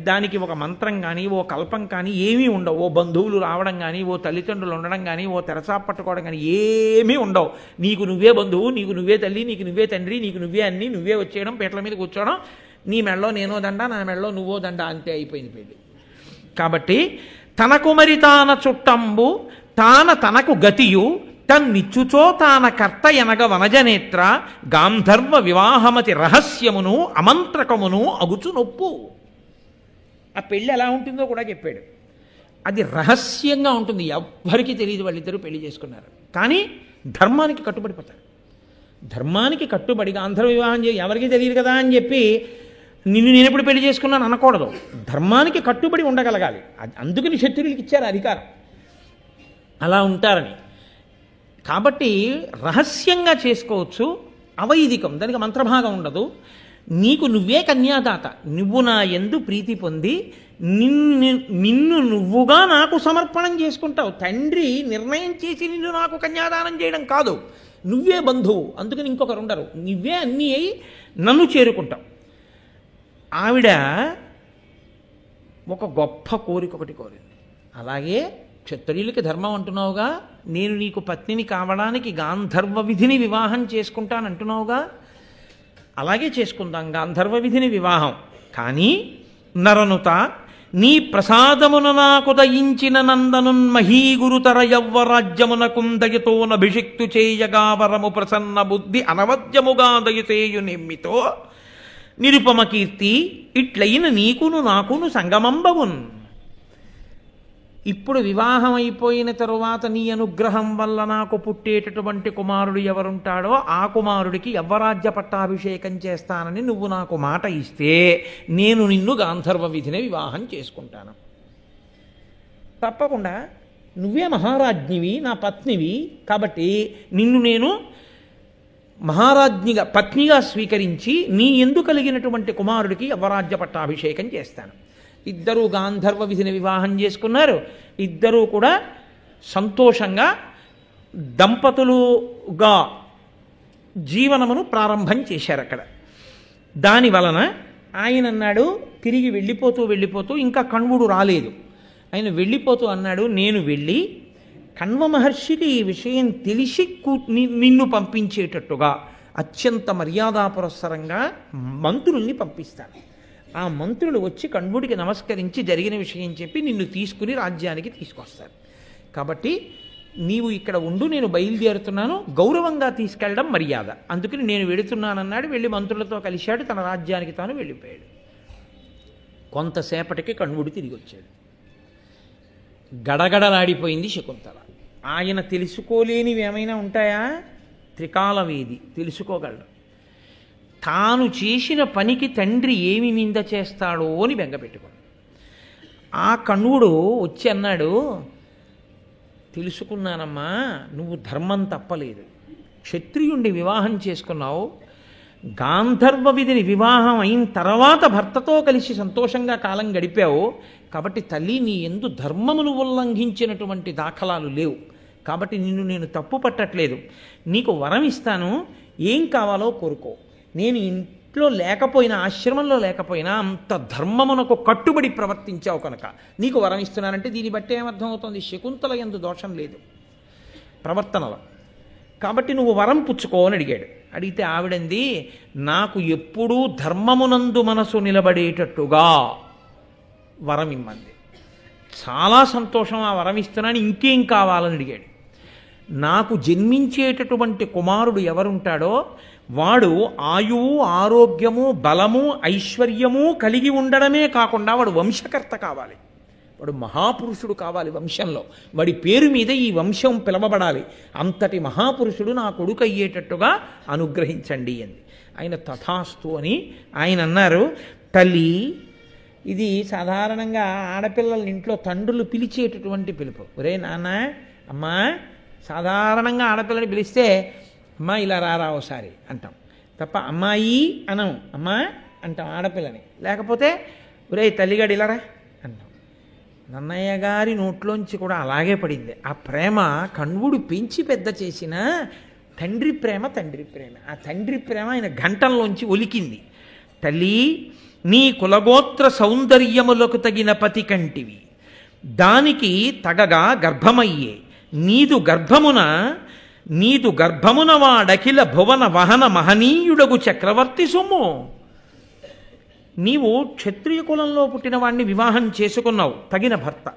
దానికి ఒక మంత్రం కానీ, ఓ కల్పం కానీ ఏమీ ఉండవు. ఓ బంధువులు రావడం కానీ, ఓ తల్లిదండ్రులు ఉండడం కానీ, ఓ తెరచాప పట్టుకోవడం కానీ ఏమీ ఉండవు. నీకు నువ్వే బంధువు, నీకు నువ్వే తల్లి, నీకు నువ్వే తండ్రి, నీకు నువ్వే అన్నీ, నువ్వే వచ్చేయడం, పీటల మీద కూర్చోవడం, నీ మెళ్ళలో నేనో దండ, నా మెళ్ళలో నువ్వో దండ, అంతే అయిపోయింది పెళ్ళి. కాబట్టి తనకు మరి తాన చుట్టంబు తనకు గతియు తన్నిచ్చుచో తాన కర్త ఎనగ వనజనేత్ర గాంధర్వ వివాహమతి రహస్యమును అమంత్రకమును అగుచు నొప్పు. ఆ పెళ్ళి ఎలా ఉంటుందో కూడా చెప్పాడు. అది రహస్యంగా ఉంటుంది, ఎవ్వరికీ తెలియదు. వాళ్ళిద్దరూ పెళ్లి చేసుకున్నారు, కానీ ధర్మానికి కట్టుబడిపోతారు. ధర్మానికి కట్టుబడి గాంధర్వ వివాహం ఎవరికీ తెలియదు కదా అని చెప్పి నిన్ను నేను ఎప్పుడు పెళ్లి చేసుకున్నాను అనకూడదు. ధర్మానికి కట్టుబడి ఉండగలగాలి. అందుకని క్షత్రియులకి ఇచ్చారు అధికారం, అలా ఉంటారని. కాబట్టి రహస్యంగా చేసుకోవచ్చు, అవైదికం, దానికి మంత్రభాగం ఉండదు. నీకు నువ్వే కన్యాదాత, నువ్వు నా యందు ప్రీతి పొంది నిన్ను నువ్వుగా నాకు సమర్పణం చేసుకుంటావు. తండ్రి నిర్ణయం చేసి నిన్ను నాకు కన్యాదానం చేయడం కాదు, నువ్వే బంధువు, అందుకని ఇంకొకరు ఉండరు, నువ్వే అన్నీ అయి నన్ను చేరుకుంటావు. ఆవిడ ఒక గొప్ప కోరిక ఒకటి కోరింది. అలాగే క్షత్రియులకి ధర్మం అంటున్నావుగా, నేను నీకు పత్నిని కావడానికి గాంధర్వ విధిని వివాహం చేసుకుంటానంటున్నావుగా, అలాగే చేసుకుందాం గాంధర్వ విధిని వివాహం. కానీ నరనుత నీ ప్రసాదమున నాకు దయించిన నందనున్ మహీగురుతర యవ్వరాజ్యమునకుందయతోనభిషిక్తు చేయగా వరము ప్రసన్న బుద్ధి అనవద్యముగా దయచేయు నిమ్మితో నిరుపమ కీర్తి ఇట్లయిన నీకును నాకును సంగమంబవున్. ఇప్పుడు వివాహం అయిపోయిన తరువాత నీ అనుగ్రహం వల్ల నాకు పుట్టేటటువంటి కుమారుడు ఎవరుంటాడో ఆ కుమారుడికి యవ్వరాజ్య పట్టాభిషేకం చేస్తానని నువ్వు నాకు మాట ఇస్తే నేను నిన్ను గాంధర్వ విధిని వివాహం చేసుకుంటాను. తప్పకుండా నువ్వే మహారాజ్ఞివి, నా పత్నివి, కాబట్టి నిన్ను నేను మహారాజ్ఞిగా పత్నిగా స్వీకరించి నీ యందు కలిగినటువంటి కుమారుడికి యవ్వరాజ్య పట్టాభిషేకం చేస్తాను. ఇద్దరూ గాంధర్వ విధిని వివాహం చేసుకున్నారు. ఇద్దరూ కూడా సంతోషంగా దంపతులుగా జీవనమును ప్రారంభం చేశారు అక్కడ. దాని వలన ఆయన అన్నాడు, తిరిగి వెళ్ళిపోతూ ఇంకా కణ్వుడు రాలేదు. ఆయన వెళ్ళిపోతూ అన్నాడు, నేను వెళ్ళి కణ్వ మహర్షికి ఈ విషయం తెలిసి నిన్ను పంపించేటట్టుగా అత్యంత మర్యాదాపురస్సరంగా మంత్రుల్ని పంపిస్తాను. ఆ మంత్రులు వచ్చి కణ్వుడికి నమస్కరించి జరిగిన విషయం చెప్పి నిన్ను తీసుకుని రాజ్యానికి తీసుకొస్తారు. కాబట్టి నీవు ఇక్కడ ఉండు, నేను బయలుదేరుతున్నాను, గౌరవంగా తీసుకెళ్ళడం మర్యాద, అందుకని నేను వెళుతున్నానన్నాడు. వెళ్ళి మంత్రులతో కలిశాడు, తన రాజ్యానికి తాను వెళ్ళిపోయాడు. కొంతసేపటికి కణ్వుడు తిరిగి వచ్చాడు. గడగడలాడిపోయింది శకుంతల. ఆయన తెలుసుకోలేనివి ఏమైనా ఉంటాయా? త్రికాలవేది తెలుసుకోగలడు. తాను చేసిన పనికి తండ్రి ఏమి నింద చేస్తాడో అని బెంగపెట్టుకోండి. ఆ కణువుడు వచ్చి అన్నాడు, తెలుసుకున్నానమ్మా, నువ్వు ధర్మం తప్పలేదు, క్షత్రియుణ్ణి వివాహం చేసుకున్నావు, గాంధర్వ విధిని వివాహం అయిన తర్వాత భర్తతో కలిసి సంతోషంగా కాలం గడిపావు, కాబట్టి తల్లి నీ యందు ధర్మమును ఉల్లంఘించినటువంటి దాఖలాలు లేవు, కాబట్టి నిన్ను నేను తప్పు పట్టట్లేదు, నీకు వరం ఇస్తాను, ఏం కావాలో కోరుకో, నేను ఇంట్లో లేకపోయినా ఆశ్రమంలో లేకపోయినా అంత ధర్మమునకు కట్టుబడి ప్రవర్తించావు కనుక నీకు వరం ఇస్తున్నానంటే దీన్ని బట్టి ఏమర్థమవుతుంది? శకుంతల యందు దోషం లేదు ప్రవర్తనలో, కాబట్టి నువ్వు వరం పుచ్చుకో అని అడిగాడు. అడిగితే ఆవిడంది, నాకు ఎప్పుడూ ధర్మమునందు మనసు నిలబడేటట్టుగా వరం ఇమ్మంది. చాలా సంతోషం, ఆ వరం ఇస్తున్నాను, ఇంకేం కావాలని అడిగాడు. నాకు జన్మించేటటువంటి కుమారుడు ఎవరుంటాడో వాడు ఆయువు, ఆరోగ్యము, బలము, ఐశ్వర్యము కలిగి ఉండడమే కాకుండా వాడు వంశకర్త కావాలి, వాడు మహాపురుషుడు కావాలి వంశంలో, వాడి పేరు మీద ఈ వంశం పిలవబడాలి, అంతటి మహాపురుషుడు నా కొడుకు అయ్యేటట్టుగా అనుగ్రహించండి అంది. ఆయన తథాస్తు అని ఆయన అన్నారు. తల్లి, ఇది సాధారణంగా ఆడపిల్లల ఇంట్లో తండ్రులు పిలిచేటటువంటి పిలుపు. ఒరే నాన్న, అమ్మా, సాధారణంగా ఆడపిల్లని పిలిస్తే అమ్మా ఇలా రారా ఒకసారి అంటాం తప్ప అమ్మాయి అనం, అమ్మా అంటాం ఆడపిల్లని. లేకపోతే ఒరే తల్లిగాడు ఇలా రా అంటాం. నన్నయ్య గారి నోట్లోంచి కూడా అలాగే పడింది. ఆ ప్రేమ కణ్వుడు పెంచి పెద్ద చేసిన తండ్రి ప్రేమ, తండ్రి ప్రేమ. ఆ తండ్రి ప్రేమ ఆయన ఘంటంలోంచి ఒలికింది. తల్లి, నీ కులగోత్ర సౌందర్యములకు తగిన పతి కంటివి, దానికి తగగా గర్భమయ్యే నీదు గర్భమున వాడఖిల భువన వహన మహనీయుడగు చక్రవర్తి సొమ్ము. నీవు క్షత్రియ కులంలో పుట్టిన వాడిని వివాహం చేసుకున్నావు, తగిన భర్త,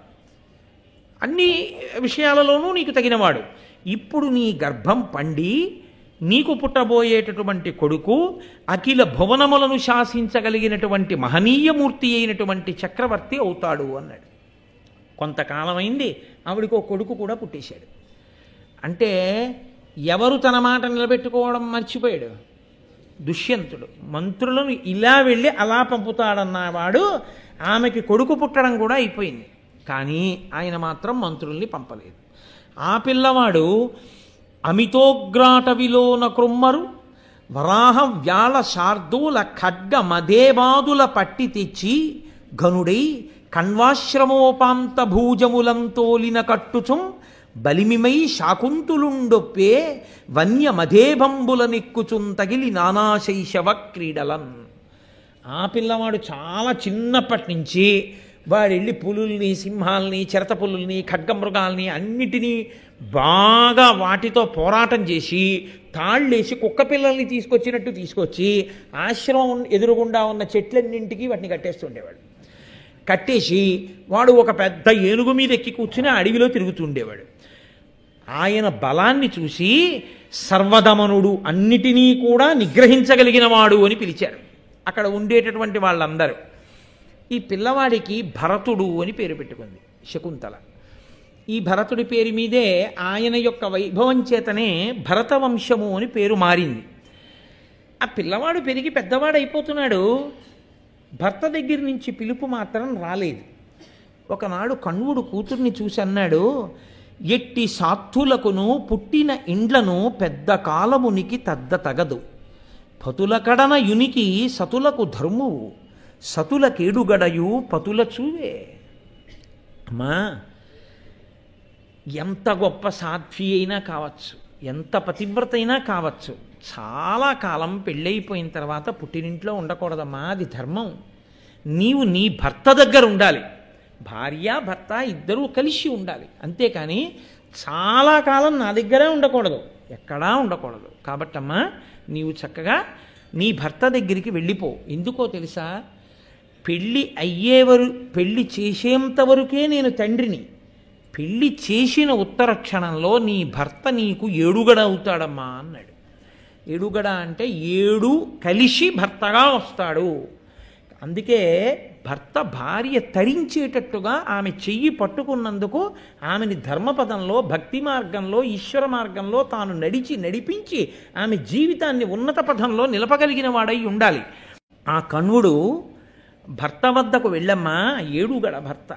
అన్ని విషయాలలోనూ నీకు తగినవాడు. ఇప్పుడు నీ గర్భం పండి నీకు పుట్టబోయేటటువంటి కొడుకు అఖిల భువనములను శాసించగలిగినటువంటి మహనీయమూర్తి అయినటువంటి చక్రవర్తి అవుతాడు అన్నాడు. కొంతకాలమైంది, ఆవిడికో కొడుకు కూడా పుట్టేశాడు. అంటే ఎవరు తన మాట నిలబెట్టుకోవడం మర్చిపోయాడు? దుష్యంతుడు. మంత్రులను ఇలా వెళ్ళి అలా పంపుతాడన్నవాడు ఆమెకి కొడుకు పుట్టడం కూడా అయిపోయింది, కానీ ఆయన మాత్రం మంత్రుల్ని పంపలేదు. ఆ పిల్లవాడు అమితోగ్రాటవిలోన కృమ్మరు వరాహ వ్యాళ శార్దూల ఖడ్గ మదేబాదుల పట్టి తెచ్చి ఘనుడై కణ్వాశ్రమోపాంత భూజములంతోలిన కట్టుచుం బలిమిమై శాకుంతులుండొప్పే వన్య మధేభంబుల నిక్కుచుం తగిలి నానాశైశవ క్రీడలన్. ఆ పిల్లవాడు చాలా చిన్నప్పటి నుంచి వాడెళ్ళి పులుల్ని, సింహాల్ని, చిరత పులుల్ని, ఖడ్గమృగాల్ని అన్నిటినీ బాగా వాటితో పోరాటం చేసి తాళ్ళేసి కుక్క పిల్లల్ని తీసుకొచ్చినట్టు తీసుకొచ్చి ఆశ్రమం ఎదురుగుండా ఉన్న చెట్లన్నింటికి వాటిని కట్టేస్తుండేవాడు. కట్టేసి వాడు ఒక పెద్ద ఏనుగు మీద ఎక్కి కూర్చుని అడవిలో తిరుగుతుండేవాడు. ఆయన బలాన్ని చూసి సర్వదమనుడు, అన్నిటినీ కూడా నిగ్రహించగలిగిన వాడు అని పిలిచారు అక్కడ ఉండేటటువంటి వాళ్ళందరూ. ఈ పిల్లవాడికి భరతుడు అని పేరు పెట్టుకుంది శకుంతల. ఈ భరతుడి పేరు మీదే ఆయన యొక్క వైభవం చేతనే భరతవంశము అని పేరు మారింది. ఆ పిల్లవాడు పెరిగి పెద్దవాడైపోతున్నాడు, భర్త దగ్గర నుంచి పిలుపు మాత్రం రాలేదు. ఒకనాడు కణ్వుడు కూతుర్ని చూసి అన్నాడు, ఎట్టి సాత్తులకును పుట్టిన ఇండ్లను పెద్ద కాలమునికి తద్ద తగదు, పతుల కడన యునికి సతులకు ధర్మువు, సతుల కేడుగడయు పతుల చూవే. అమ్మా, ఎంత గొప్ప సాధ్వి అయినా కావచ్చు, ఎంత పతివ్రత అయినా కావచ్చు, చాలా కాలం పెళ్ళైపోయిన తర్వాత పుట్టినింట్లో ఉండకూడదమ్మా, అది ధర్మం. నీవు నీ భర్త దగ్గర ఉండాలి, భార్య భర్త ఇద్దరూ కలిసి ఉండాలి, అంతేకాని చాలా కాలం నా దగ్గరే ఉండకూడదు, ఎక్కడా ఉండకూడదు. కాబట్టమ్మా, నీవు చక్కగా నీ భర్త దగ్గరికి వెళ్ళిపో. ఎందుకో తెలుసా? పెళ్ళి చేసేంత వరకే నేను తండ్రిని, పెళ్ళి చేసిన ఉత్తర క్షణంలో నీ భర్త నీకు ఏడుగడ అవుతాడమ్మా అన్నాడు. ఏడుగడ అంటే 7 కలిసి భర్తగా వస్తాడు. అందుకే భర్త భార్య తరించేటట్టుగా ఆమె చెయ్యి పట్టుకున్నందుకు ఆమెని ధర్మపదంలో భక్తి మార్గంలో ఈశ్వర మార్గంలో తాను నడిపించి ఆమె జీవితాన్ని ఉన్నత పథంలో నిలపగలిగిన వాడై ఉండాలి. ఆ కణ్వుడు భర్త వద్దకు వెళ్ళమ్మా, ఏడుగడ భర్త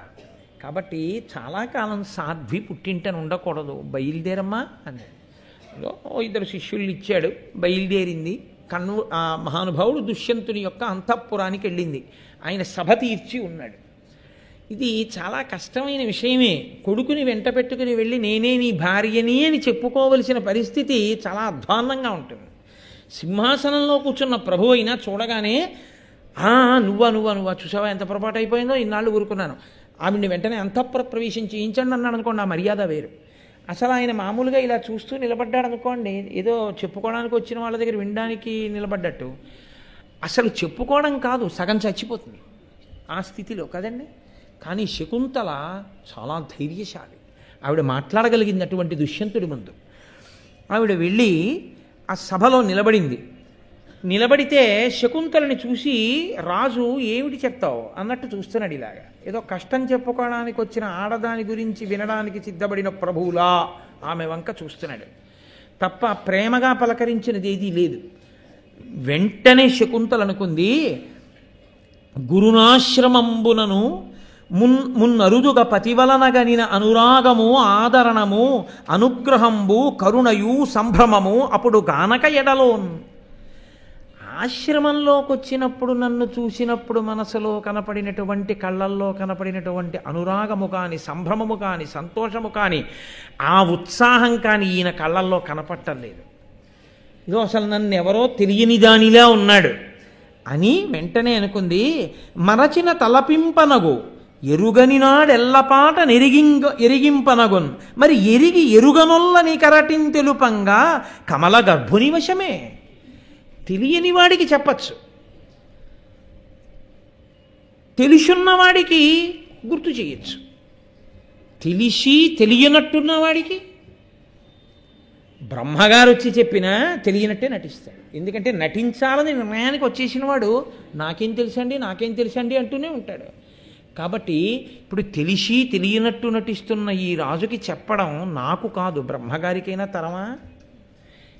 కాబట్టి చాలా కాలం సాధ్వి పుట్టింటని ఉండకూడదు, బయలుదేరమ్మా అని ఇద్దరు శిష్యుల్ని ఇచ్చాడు. బయలుదేరింది. ఆ మహానుభావుడు దుష్యంతుని యొక్క అంతఃపురానికి వెళ్ళింది. ఆయన సభ తీర్చి ఉన్నాడు. ఇది చాలా కష్టమైన విషయమే. కొడుకుని వెంట పెట్టుకుని వెళ్ళి నేనే నీ భార్యని అని చెప్పుకోవలసిన పరిస్థితి చాలా అధ్వాన్నంగా ఉంటుంది. సింహాసనంలో కూర్చున్న ప్రభు అయినా చూడగానే నువ్వా చూసావా ఎంత పొరపాటు అయిపోయిందో, ఇన్నాళ్ళు ఊరుకున్నాను, ఆవిడ్ని వెంటనే అంతఃపుర ప్రవేశం చేయించండి అన్నాడు అనుకోండి, ఆ మర్యాద వేరు. అసలు ఆయన మామూలుగా ఇలా చూస్తూ నిలబడ్డాడు అనుకోండి, ఏదో చెప్పుకోవడానికి వచ్చిన వాళ్ళ దగ్గర వినడానికి నిలబడ్డట్టు. అసలు చెప్పుకోవడం కాదు, సగం చచ్చిపోతుంది ఆ స్థితిలో కదండి. కానీ శకుంతల చాలా ధైర్యశాలి. ఆవిడ మాట్లాడగలిగింది అటువంటి దుష్యంతుడి ముందు. ఆవిడ వెళ్ళి ఆ సభలో నిలబడింది. నిలబడితే శకుంతలని చూసి రాజు ఏమిటి చెప్తావు అన్నట్టు చూస్తున్నాడు. ఇలాగా ఏదో కష్టం చెప్పుకోవడానికి వచ్చిన ఆడదాని గురించి వినడానికి సిద్ధపడిన ప్రభువులా ఆమె వంక చూస్తున్నాడు తప్ప ప్రేమగా పలకరించినది ఏదీ లేదు. వెంటనే శకుంతల అనుకుంది, గురునాశ్రమంబునను మున్నరుదుగ పతివలనగనిన అనురాగము ఆదరణము అనుగ్రహంబు కరుణయు సంభ్రమము అప్పుడు గానక ఎడలోన్. ఆశ్రమంలోకి వచ్చినప్పుడు నన్ను చూసినప్పుడు మనసులో కనపడినటువంటి కళ్ళల్లో కనపడినటువంటి అనురాగము కానీ సంభ్రమము కానీ సంతోషము కానీ ఆ ఉత్సాహం కానీ ఈయన కళ్ళల్లో కనపట్టలేదు. ఇదో అసలు నన్ను ఎవరో తెలియని దానిలా ఉన్నాడు అని వెంటనే అనుకుంది. మరచిన తలపింపనగు ఎరుగని నాడెల్లపాట ఎరిగింపనగున్ మరి ఎరిగి ఎరుగనొల్లని కరటిన్ తెలుపంగా కమల గర్భుని వశమే. తెలియని వాడికి చెప్పచ్చు, తెలుసున్నవాడికి గుర్తు చేయొచ్చు. తెలిసి తెలియనట్టున్న వాడికి బ్రహ్మగారు వచ్చి చెప్పినా తెలియనట్టే నటిస్తాడు. ఎందుకంటే నటించాలని నిర్ణయానికి వచ్చేసిన వాడు నాకేం తెలుసండి అంటూనే ఉంటాడు. కాబట్టి ఇప్పుడు తెలిసి తెలియనట్టు నటిస్తున్న ఈ రాజుకి చెప్పడం నాకు కాదు, బ్రహ్మగారికైనా తరమా?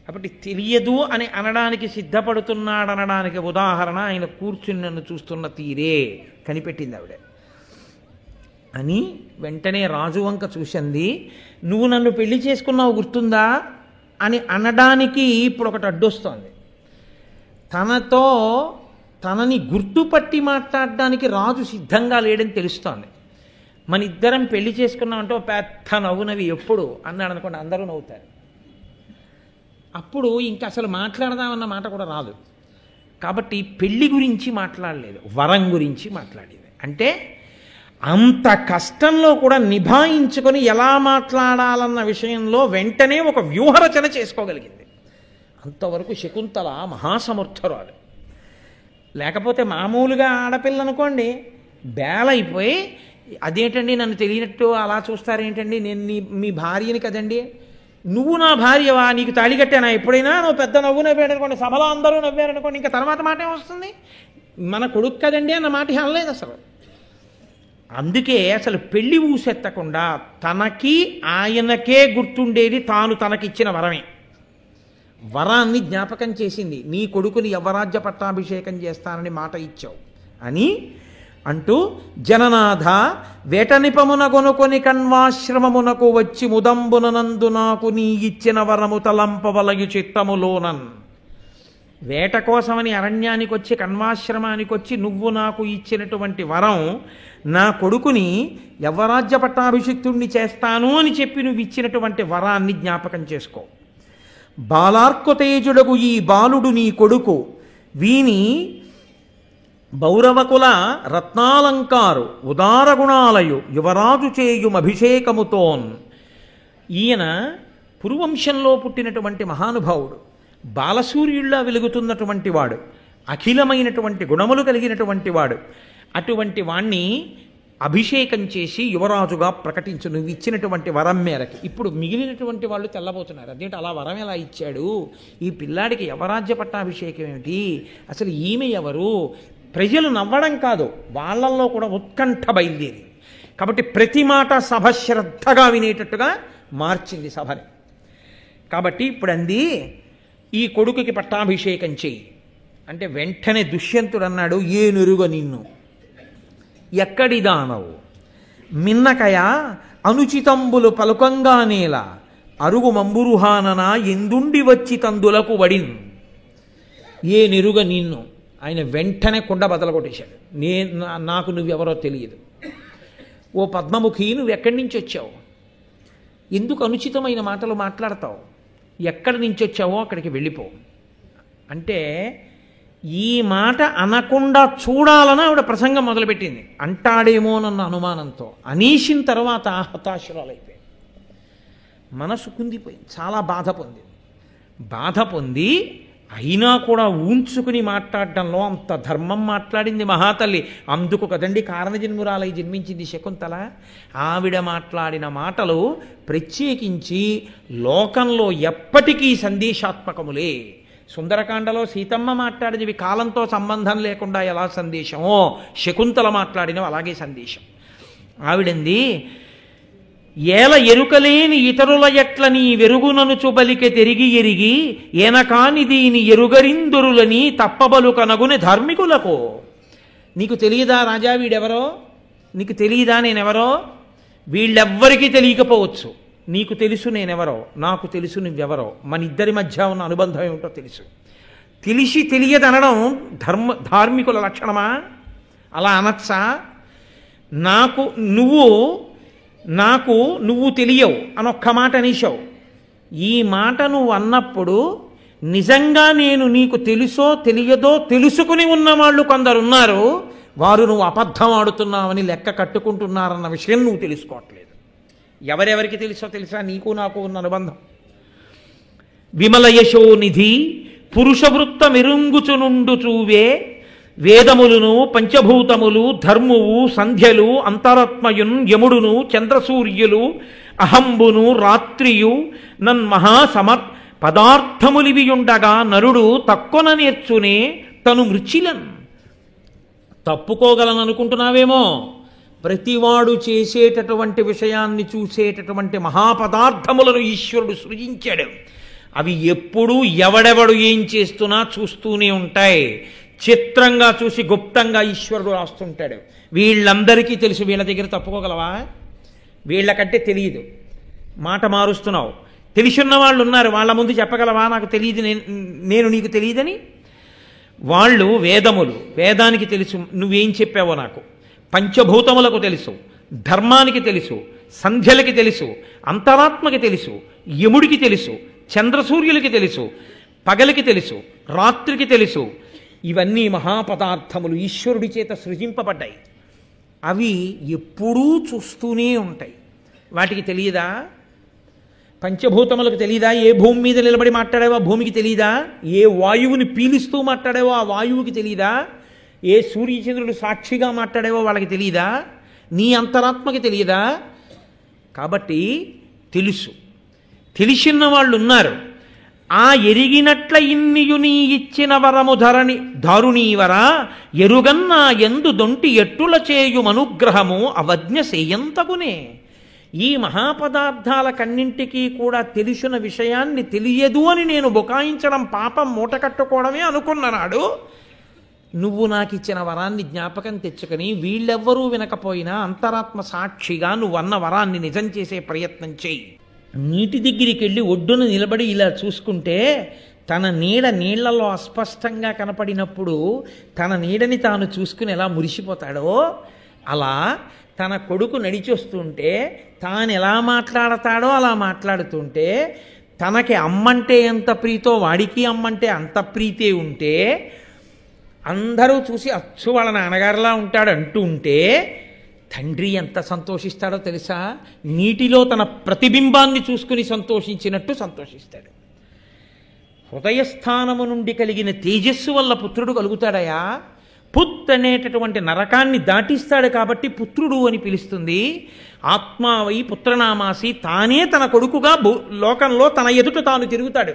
కాబట్టి తెలియదు అని అనడానికి సిద్ధపడుతున్నాడనడానికి ఉదాహరణ ఆయన కూర్చుని నన్ను చూస్తున్న తీరే కనిపెట్టింది ఆవిడ అని. వెంటనే రాజు వంక చూసింది. నువ్వు నన్ను పెళ్లి చేసుకున్నావు గుర్తుందా అని అనడానికి ఇప్పుడు ఒకటి అడ్డొస్తోంది. తనని గుర్తుపట్టి మాట్లాడడానికి రాజు సిద్ధంగా లేడని తెలుస్తోంది. మన ఇద్దరం పెళ్లి చేసుకున్నామంటే ఓ పెద్ద నవ్వునవి ఎప్పుడు అన్నాడు అనుకోండి, అందరూ నవ్వుతారు. అప్పుడు ఇంకా అసలు మాట్లాడదామన్న మాట కూడా రాదు. కాబట్టి పెళ్లి గురించి మాట్లాడలేదు, వరం గురించి మాట్లాడేది. అంటే అంత కష్టంలో కూడా నిభాయించుకొని ఎలా మాట్లాడాలన్న విషయంలో వెంటనే ఒక వ్యూహరచన చేసుకోగలిగింది. అంతవరకు శకుంతల మహాసమర్థురాలు. లేకపోతే మామూలుగా ఆడపిల్ల అనుకోండి, బేలైపోయి అదేంటండి నన్ను తెలియనట్టు అలా చూస్తారేంటండి, నేను మీ భార్యని కదండి, నువ్వు నా భార్యవా, నీకు తాళి కట్టానా ఎప్పుడైనా, నువ్వు పెద్ద నవ్వు నవ్వాడు అనుకోండి, సభలో అందరూ నవ్వారనుకోండి, ఇంకా తర్వాత మాట ఏమొస్తుంది, మన కొడుకు కదండి అన్న మాట అనలేదు అసలు. అందుకే అసలు పెళ్లి ఊసెత్తకుండా తనకి ఆయనకే గుర్తుండేది తాను తనకిచ్చిన వరమే. వరాన్ని జ్ఞాపకం చేసింది. నీ కొడుకుని యవరాజ్య పట్టాభిషేకం చేస్తానని మాట ఇచ్చావు అని అంటూ, జననాథ వేటనిపమున కొనుకొని కణ్వాశ్రమమునకు వచ్చి ముదంబునందు నాకు నీ ఇచ్చిన వరము తలంపవలయు చిత్తములోనన్. వేట కోసమని అరణ్యానికి వచ్చి కణ్వాశ్రమానికి వచ్చి నువ్వు నాకు ఇచ్చినటువంటి వరం, నా కొడుకుని యవరాజ్య పట్టాభిషిక్తుణ్ణి చేస్తాను అని చెప్పి నువ్వు ఇచ్చినటువంటి వరాన్ని జ్ఞాపకం చేసుకో. బాలార్కుతేజుడగు ఈ బాలుడు నీ కొడుకు, వీని బౌరవకుల రత్నాలంకారు ఉదారగుణాలయు యువరాజు చేయుమభిషేకముతోన్. ఈయన పురువంశంలో పుట్టినటువంటి మహానుభావుడు, బాలసూర్యుల్లా వెలుగుతున్నటువంటి వాడు, అఖిలమైనటువంటి గుణములు కలిగినటువంటి వాడు. అటువంటి వాణ్ణి అభిషేకం చేసి యువరాజుగా ప్రకటించు నువ్వు ఇచ్చినటువంటి వరం మేరకి. ఇప్పుడు మిగిలినటువంటి వాళ్ళు తెల్లబోతున్నారు, అదేంటి అలా వరం ఎలా ఇచ్చాడు, ఈ పిల్లాడికి యవరాజ్య పట్టాభిషేకం ఏమిటి, అసలు ఈమె ఎవరు, ప్రజలు నవ్వడం కాదు, వాళ్ళల్లో కూడా ఉత్కంఠ బయలుదేరి. కాబట్టి ప్రతి మాట సభ శ్రద్ధగా వినేటట్టుగా మార్చింది సభని. కాబట్టి ఇప్పుడు అంది, ఈ కొడుకుకి పట్టాభిషేకం చెయ్యి అంటే వెంటనే దుష్యంతుడు అన్నాడు, ఏనురుగ నిన్ను, ఎక్కడిదానవు, మిన్నకయ అనుచితంబులు పలుకంగానేల, అరుగు మంబురుహానన ఎందుండి వచ్చి తందులకు వడిన్. ఏ నెరుగ నిన్ను, ఆయన వెంటనే కుండ బదలు కొట్టేశాడు. నాకు నువ్వెవరో తెలియదు. ఓ పద్మముఖి, నువ్వు ఎక్కడి నుంచి వచ్చావు, ఎందుకు అనుచితమైన మాటలు మాట్లాడతావు, ఎక్కడి నుంచి వచ్చావో అక్కడికి వెళ్ళిపో అంటే, ఈ మాట అనకుండా చూడాలని ఆవిడ ప్రసంగం మొదలుపెట్టింది. అంటాడేమోనన్న అనుమానంతో అనేసిన తర్వాత హతాశురాలైపోయింది. మనసు కుందిపోయింది, చాలా బాధ పొందింది. బాధ పొంది అయినా కూడా ఊంచుకుని మాట్లాడడంలో అంత ధర్మం మాట్లాడింది మహాతల్లి. అందుకు కదండి కారణజన్మురాలై జన్మించింది శకుంతల. ఆవిడ మాట్లాడిన మాటలు ప్రత్యేకించి లోకంలో ఎప్పటికీ సందేశాత్మకములే. సుందరకాండలో సీతమ్మ మాట్లాడినవి కాలంతో సంబంధం లేకుండా ఎలా సందేశమో, శకుంతల మాట్లాడినవి అలాగే సందేశం. ఆవిడంది, ఏల ఎరుకలేని ఇతరుల ఎట్ల నీ వెరుగునను చుబలికె తిరిగి ఎరిగి ఏనకాని దీని ఎరుగరిందురులని తప్పబలు కనగుని ధార్మికులకు. నీకు తెలియదా రాజా వీడెవరో, నీకు తెలియదా నేనెవరో, వీళ్ళెవ్వరికీ తెలియకపోవచ్చు, నీకు తెలుసు నేనెవరో, నాకు తెలుసు నువ్వెవరో, మన ఇద్దరి మధ్య ఉన్న అనుబంధం ఏమిటో తెలుసు. తెలిసి తెలియదనడం ధార్మికుల లక్షణమా? అలా అనొచ్చా? నాకు నువ్వు తెలియవు అనొక్క మాట అనేశావు. ఈ మాట నువ్వు అన్నప్పుడు నిజంగా నేను నీకు తెలుసో తెలియదో తెలుసుకుని ఉన్నవాళ్ళు కొందరున్నారు, వారు నువ్వు అబద్ధం ఆడుతున్నావని లెక్క కట్టుకుంటున్నారన్న విషయం నువ్వు తెలుసుకోవట్లేదు. ఎవరెవరికి తెలుసో తెలుసా? నీకు నాకు ఉన్న అనుబంధం. విమల యశోనిధి పురుష వృత్త మెరుంగుచునుండు చూవే వేదములును పంచభూతములు ధర్మువు సంధ్యలు అంతరాత్మయున్ యముడును చంద్రసూర్యులు అహంబును రాత్రియు నన్మహాసమర్ పదార్థములివియుండగా నరుడు తక్కువ నేర్చునే తను మృచిలన్. తప్పుకోగలననుకుంటున్నావేమో, ప్రతివాడు చేసేటటువంటి విషయాన్ని చూసేటటువంటి మహాపదార్థములను ఈశ్వరుడు సృజించాడు. అవి ఎప్పుడూ ఎవడెవడు ఏం చేస్తున్నా చూస్తూనే ఉంటాయి. చిత్రంగా చూసి గుప్తంగా ఈశ్వరుడు రాస్తుంటాడు. వీళ్ళందరికీ తెలుసు, వీళ్ళ దగ్గర తప్పుకోగలవా? వీళ్ళకంటే తెలియదు, మాట మారుస్తున్నావు. తెలిసిన్న వాళ్ళు ఉన్నారు, వాళ్ళ ముందు చెప్పగలవా నాకు తెలియదు, నేను నీకు తెలియదని? వాళ్ళు వేదములు, వేదానికి తెలుసు నువ్వేం చెప్పావో నాకు. పంచభూతములకు తెలుసు, ధర్మానికి తెలుసు, సంధ్యలకి తెలుసు, అంతరాత్మకి తెలుసు, యముడికి తెలుసు, చంద్రసూర్యులకి తెలుసు, పగలికి తెలుసు, రాత్రికి తెలుసు. ఇవన్నీ మహాపదార్థములు ఈశ్వరుడి చేత సృజింపబడ్డాయి. అవి ఎప్పుడూ చూస్తూనే ఉంటాయి. వాటికి తెలియదా? పంచభూతములకు తెలియదా? ఏ భూమి మీద నిలబడి మాట్లాడావో ఆ భూమికి తెలియదా? ఏ వాయువుని పీలుస్తూ మాట్లాడావో ఆ వాయువుకి తెలియదా? ఏ సూర్యచంద్రుడు సాక్షిగా మాట్లాడావో వాళ్ళకి తెలియదా? నీ అంతరాత్మకి తెలియదా? కాబట్టి తెలుసు, తెలిసిన వాళ్ళు ఉన్నారు. ఆ ఎరిగినట్ల ఇన్నియు నీ ఇచ్చిన వరము దారుణీవరా ఎరుగన్నా ఎందు దొంటి ఎట్టుల చేయుమనుగ్రహము అవజ్ఞ సేయంతగునే. ఈ మహాపదార్థాలకన్నింటికీ కూడా తెలిసిన విషయాన్ని తెలియదు అని నేను బుకాయించడం పాపం మూట కట్టుకోవడమే అనుకున్ననాడు నువ్వు నాకు ఇచ్చిన వరాన్ని జ్ఞాపకం తెచ్చుకొని వీళ్ళెవ్వరూ వినకపోయినా అంతరాత్మ సాక్షిగా నువ్వన్న వరాన్ని నిజం చేసే ప్రయత్నం చెయ్యి. నీటి దగ్గరికి వెళ్ళి ఒడ్డున నిలబడి ఇలా చూసుకుంటే తన నీడ నీళ్లలో అస్పష్టంగా కనపడినప్పుడు తన నీడని తాను చూసుకుని ఎలా మురిసిపోతాడో అలా తన కొడుకు నడిచొస్తుంటే తాను ఎలా మాట్లాడతాడో అలా మాట్లాడుతుంటే తనకి అమ్మంటే ఎంత ప్రీతో వాడికి అమ్మంటే అంత ప్రీతే ఉంటే అందరూ చూసి అచ్చు వాళ్ళ నాన్నగారిలా ఉంటాడు అంటూ ఉంటే తండ్రి ఎంత సంతోషిస్తాడో తెలుసా? నీటిలో తన ప్రతిబింబాన్ని చూసుకుని సంతోషించినట్టు సంతోషిస్తాడు. హృదయస్థానము నుండి కలిగిన తేజస్సు వల్ల పుత్రుడు కలుగుతాడయా. పుత్ అనేటటువంటి నరకాన్ని దాటిస్తాడు కాబట్టి పుత్రుడు అని పిలుస్తుంది. ఆత్మావై పుత్రనామాసి తానే తన కొడుకుగా లోకంలో తన ఎదుట తాను తిరుగుతాడు.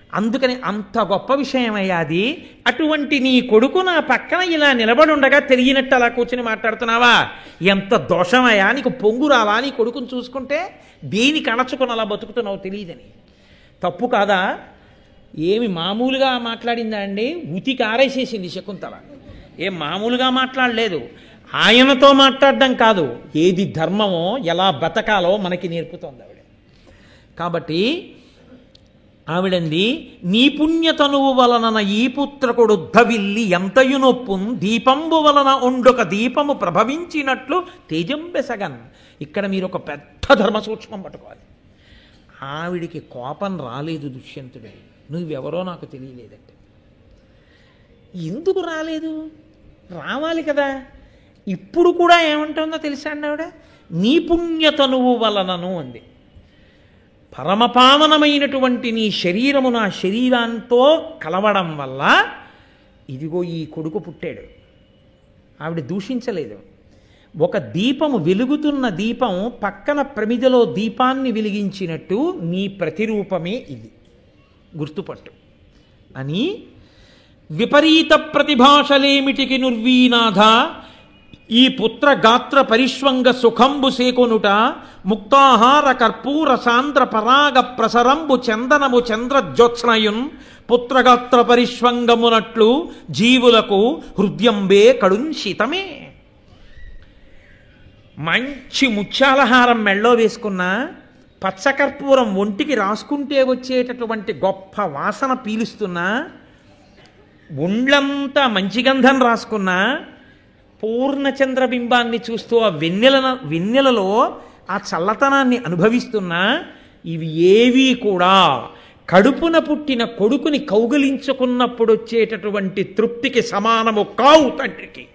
అందుకని అంత గొప్ప విషయమయ్యా అది. అటువంటి నీ కొడుకు నా పక్కన ఇలా నిలబడి ఉండగా తెలియనట్టు అలా కూర్చుని మాట్లాడుతున్నావా? ఎంత దోషమయ్యా, నీకు పొంగు రావా నీ కొడుకుని చూసుకుంటే? దేనికి అణచుకుని అలా బతుకుతున్నావు తెలియదని. తప్పు కాదా? ఏమి మామూలుగా మాట్లాడిందా అండి? ఉతికి ఆరేసేసింది శకుంతల. ఏం మామూలుగా మాట్లాడలేదు. ఆయనతో మాట్లాడడం కాదు, ఏది ధర్మమో ఎలా బతకాలో మనకి నేర్పుతోంది ఆవిడ. కాబట్టి ఆవిడంది, నీ పుణ్యతనువు వలన ఈ పుత్రకుడు ధవిల్లి ఎంతయు నొప్పున్ దీపంబు వలన ఉండొక దీపము ప్రభవించినట్లు తేజంబెసగన్. ఇక్కడ మీరు ఒక పెద్ద ధర్మ సూక్ష్మం పట్టుకోవాలి. ఆవిడికి కోపం రాలేదు దుష్యంతుడికి, నువ్వెవరో నాకు తెలియలేదంటే. ఎందుకు రాలేదు? రావాలి కదా. ఇప్పుడు కూడా ఏమంటుందో తెలుసా అండి ఆవిడ? నీ పుణ్యతనువు వలనను అంది. పరమపావనమైనటువంటి నీ శరీరము నా శరీరంతో కలవడం వల్ల ఇదిగో ఈ కొడుకు పుట్టాడు. ఆవిడ దూషించలేదు. ఒక దీపము, వెలుగుతున్న దీపం పక్కన ప్రమిదలో దీపాన్ని వెలిగించినట్టు నీ ప్రతిరూపమే ఇది, గుర్తుపట్టు అని. విపరీత ప్రతిభాషలేమిటికి నుర్వీనాథ ఈ పుత్ర గాత్ర పరిష్వంగ సుఖంబు సేకొనుట ముక్తాహార కర్పూర సాంద్ర పరాగ ప్రసరంబు చందనము చంద్రజ్యోత్స్నయున్ పుత్రగాత్ర పరిష్వంగమునట్లు జీవులకు హృదయంబే కడున్ శీతమే. మంచి ముత్యాలహారం మెళ్ళో వేసుకున్న, పచ్చకర్పూరం ఒంటికి రాసుకుంటే వచ్చేటటువంటి గొప్ప వాసన పీలుస్తున్నా, ఒండ్లంతా మంచి గంధం రాసుకున్నా, పూర్ణచంద్రబింబాన్ని చూస్తూ ఆ వెన్నెలలో ఆ చల్లతనాన్ని అనుభవిస్తున్నా, ఇవి ఏవీ కూడా కడుపున పుట్టిన కొడుకుని కౌగిలించుకున్నప్పుడు వచ్చేటటువంటి తృప్తికి సమానము కావు తండ్రికి.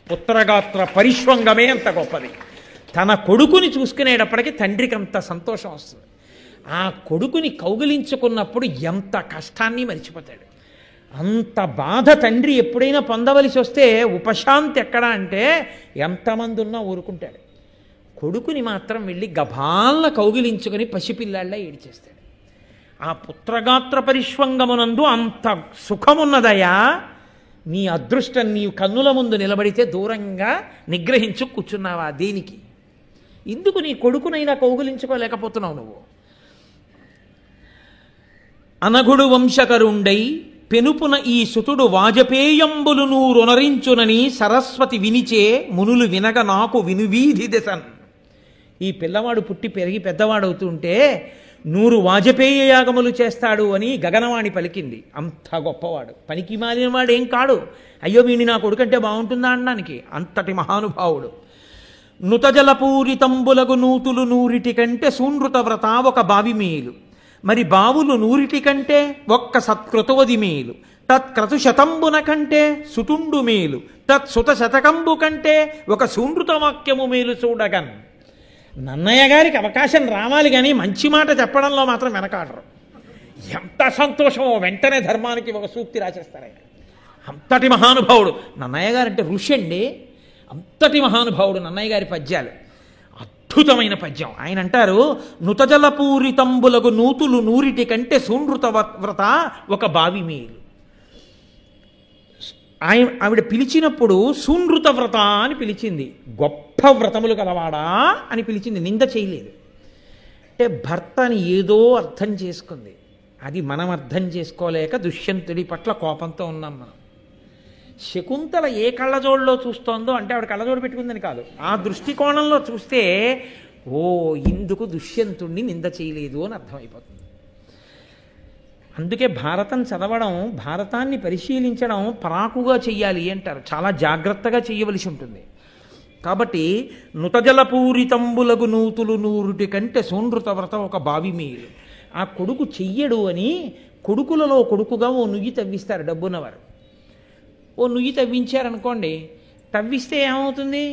పుత్రగాత్ర పరిష్వంగమే అంత గొప్పది. తన కొడుకుని చూసుకునేటప్పటికీ తండ్రికి అంత సంతోషం వస్తుంది. ఆ కొడుకుని కౌగిలించుకున్నప్పుడు ఎంత కష్టాన్ని మరిచిపోతాడు. అంత బాధ తండ్రి ఎప్పుడైనా పొందవలసి వస్తే ఉపశాంతి ఎక్కడ అంటే ఎంతమంది ఉన్నా ఊరుకుంటాడు. కొడుకుని మాత్రం వెళ్ళి గభాల్ల కౌగిలించుకొని పసిపిల్లాళ్ళ ఏడిచేస్తాడు. ఆ పుత్రగాత్ర పరిష్వంగమునందు అంత సుఖమున్నదయా. నీ అదృష్టం నీ కన్నుల ముందు నిలబడితే దూరంగా నిగ్రహించు కూర్చున్నావా? దేనికి? ఎందుకు నీ కొడుకునైనా కౌగులించుకోలేకపోతున్నావు నువ్వు? అనగుడు వంశకరుండై పెనుపున ఈ సుతుడు వాజపేయంబులు నూరొనరించునని సరస్వతి వినిచే మునులు వినగ నాకు వినువీధి దశన్. ఈ పిల్లవాడు పుట్టి పెరిగి పెద్దవాడవుతుంటే 100 వాజపేయ యాగములు చేస్తాడు అని గగనవాణి పలికింది. అంత గొప్పవాడు, పనికి మాలినవాడు ఏం కాడు. అయ్యో వీణి నా కొడుకంటే బాగుంటుందా అనడానికి అంతటి మహానుభావుడు. నుతజలపూరితంబులగు నూతులు 100 కంటే సూనృత వ్రత ఒక బావి మేలు. మరి బావులు 100 కంటే ఒక్క సత్కృతవది మేలు. తత్క్రతు శతంబున కంటే సుటుండు మేలు. తత్సుత శతకంబు కంటే ఒక సూనృత వాక్యము మేలు చూడగన్. నన్నయ్య గారికి అవకాశం రావాలి కానీ మంచి మాట చెప్పడంలో మాత్రం వెనకాడరు. ఎంత సంతోషమో, వెంటనే ధర్మానికి ఒక సూక్తి రాసేస్తారు ఆయన. అంతటి మహానుభావుడు నన్నయ్య గారు. అంటే ఋషి అండి, అంతటి మహానుభావుడు నన్నయ్య గారి పద్యాలు. అద్భుతమైన పద్యం. ఆయన అంటారు, నుతజలపూరితంబులగు నూతులు 100 కంటే సూనృత వ్రత ఒక బావి మేలు. ఆవిడ పిలిచినప్పుడు సూనృత వ్రత అని పిలిచింది. గొప్ప వ్రతములు కలవాడా అని పిలిచింది, నింద చేయలేదు. అంటే భర్తని ఏదో అర్థం చేసుకుంది. అది మనం అర్థం చేసుకోలేక దుష్యంతుడి పట్ల కోపంతో ఉన్నాం మనం. శకుంతల ఏ కళ్ళజోడులో చూస్తోందో అంటే ఆవిడ కళ్ళజోడు పెట్టుకుందని కాదు, ఆ దృష్టికోణంలో చూస్తే ఓ ఇందుకు దుష్యంతుణ్ణి నింద చేయలేదు అని అర్థమైపోతుంది. అందుకే భారతం చదవడం, భారతాన్ని పరిశీలించడం పరాకుగా చెయ్యాలి అంటారు. చాలా జాగ్రత్తగా చెయ్యవలసి ఉంటుంది. కాబట్టి నుతజలపూరితంబులగు నూతులు 100 కంటే సూనృత వ్రత ఒక బావి మేలు. ఆ కొడుకు చెయ్యడు అని కొడుకులలో కొడుకుగా ఓ నుయ్యి తవ్విస్తారు డబ్బున్నవారు. ఓ నుయ్యి తవ్వించారనుకోండి, తవ్విస్తే ఏమవుతుంది?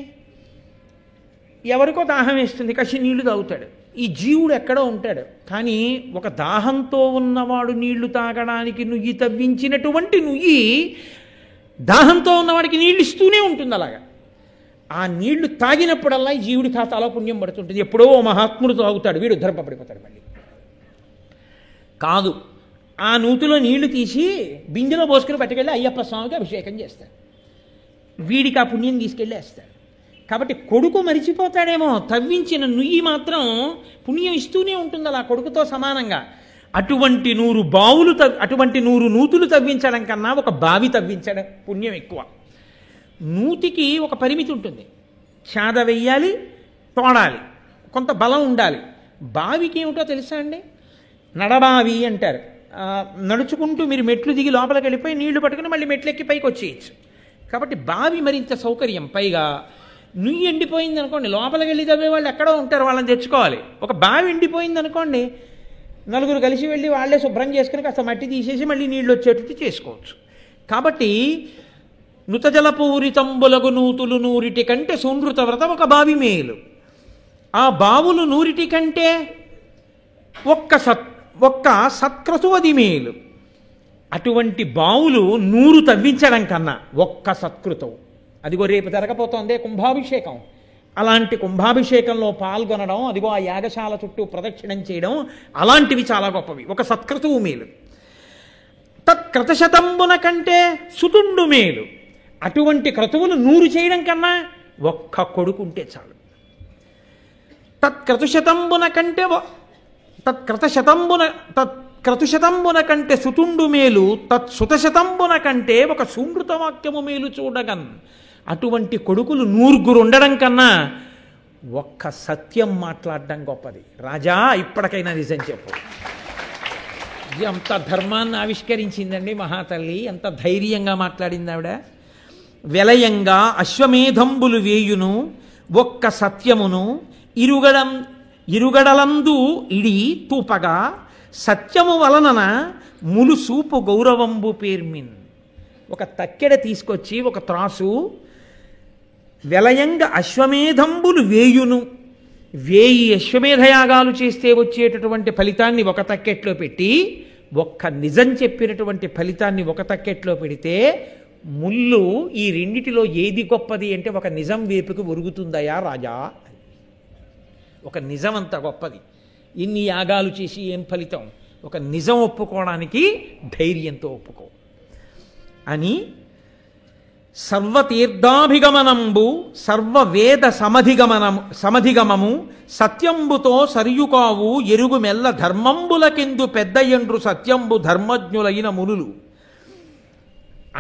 ఎవరికో దాహం వేస్తుంది, కసి నీళ్లు తాగుతాడు. ఈ జీవుడు ఎక్కడో ఉంటాడు, కానీ ఒక దాహంతో ఉన్నవాడు నీళ్లు తాగడానికి నుయ్యి తవ్వించినటువంటి నుయ్యి దాహంతో ఉన్నవాడికి నీళ్లు ఇస్తూనే ఉంటుంది. అలాగా ఆ నీళ్లు తాగినప్పుడల్లా ఈ జీవుడి ఖాతాలో పుణ్యం పడుతుంటుంది. ఎప్పుడో ఓ మహాత్ముడు తాగుతాడు, వీడు ఉద్ధరింపబడిపోతాడు. మళ్ళీ కాదు, ఆ నూతిలో నీళ్లు తీసి బిందెలో పోసుకుని పట్టుకెళ్ళి అయ్యప్ప స్వామికి అభిషేకం చేస్తాడు. వీడికి ఆ పుణ్యం తీసుకెళ్ళేస్తాడు. కాబట్టి కొడుకు మరిచిపోతాడేమో, తవ్వించిన నుయ్యి మాత్రం పుణ్యం ఇస్తూనే ఉంటుంది అలా కొడుకుతో సమానంగా. అటువంటి 100 బావులు అటువంటి 100 నూతులు తవ్వించడం కన్నా ఒక బావి తవ్వించడం పుణ్యం ఎక్కువ. నూతికి ఒక పరిమితి ఉంటుంది, చాద వెయ్యాలి, తోడాలి, కొంత బలం ఉండాలి. బావికి ఏమిటో తెలుసా అండి? నడబావి అంటారు. నడుచుకుంటూ మీరు మెట్లు దిగి లోపలికి వెళ్ళిపోయి నీళ్లు పట్టుకుని మళ్ళీ మెట్లు ఎక్కి పైకి వచ్చేయచ్చు. కాబట్టి బావి మరింత సౌకర్యం. పైగా నుయ్యి ఎండిపోయింది అనుకోండి, లోపలికి వెళ్ళి తవ్వే వాళ్ళు ఎక్కడో ఉంటారు, వాళ్ళని తెచ్చుకోవాలి. ఒక బావి ఎండిపోయింది అనుకోండి, నలుగురు కలిసి వెళ్ళి వాళ్ళే శుభ్రం చేసుకుని కాస్త మట్టి తీసేసి మళ్ళీ నీళ్ళు వచ్చేటట్టు చేసుకోవచ్చు. కాబట్టి నుతజలపూరితంబులగు నూతులు 100 కంటే సునృత వ్రతం ఒక బావి మేలు. ఆ బావులు 100 కంటే ఒక్క సత్క్రతువది మేలు. అటువంటి బావులు 100 తవ్వించడం కన్నా ఒక్క సత్కృతం. అదిగో రేపు జరగబోతోందే కుంభాభిషేకం. అలాంటి కుంభాభిషేకంలో పాల్గొనడం, అదిగో ఆ యాగశాల చుట్టూ ప్రదక్షిణం చేయడం, అలాంటివి చాలా గొప్పవి. ఒక సత్క్రతువు మేలు. తత్క్రతశతంబున కంటే సుతుండు మేలు. అటువంటి క్రతువులు 100 చేయడం కన్నా ఒక్క కొడుకుంటే చాలు. తత్క్రతుశతంబున కంటే సుతుండు మేలు, తత్సుతశతంబున కంటే ఒక సునృత వాక్యము మేలు చూడగన్. అటువంటి కొడుకులు 100 ఉండడం కన్నా ఒక్క సత్యం మాట్లాడడం గొప్పది. రాజా, ఇప్పటికైనా నిజం చెప్పు. ఎంత ధర్మాన్ని ఆవిష్కరించిందండి మహాతల్లి, ఎంత ధైర్యంగా మాట్లాడింది ఆవిడ. వెలయంగా అశ్వమేధంబులు వేయును ఒక్క సత్యమును ఇరుగడలందు ఇడి తూపగా సత్యము వలనన ములుసూపు గౌరవంబు పేర్మిన్. ఒక తక్కెడ తీసుకొచ్చి ఒక త్రాసు, వెలయంగా అశ్వమేధంబులు వేయును, 1000 అశ్వమేధయాగాలు చేస్తే వచ్చేటటువంటి ఫలితాన్ని ఒక తక్కెట్లో పెట్టి, ఒక్క నిజం చెప్పినటువంటి ఫలితాన్ని ఒక తక్కెట్లో పెడితే, ముళ్ళు ఈ రెండిటిలో ఏది గొప్పది అంటే ఒక నిజం వేపుకి ఒరుగుతుందయా రాజా. ఒక నిజం అంత గొప్పది. ఇన్ని యాగాలు చేసి ఏం ఫలితం? ఒక నిజం ఒప్పుకోవడానికి ధైర్యంతో ఒప్పుకో అని. సర్వతీర్థాభిగమనంబు సర్వవేద సమధిగమము సత్యంబుతో సరియుకావు ఎరుగు మెల్ల ధర్మంబులకెందు పెద్ద ఎండ్రు సత్యంబు ధర్మజ్ఞులైన మునులు.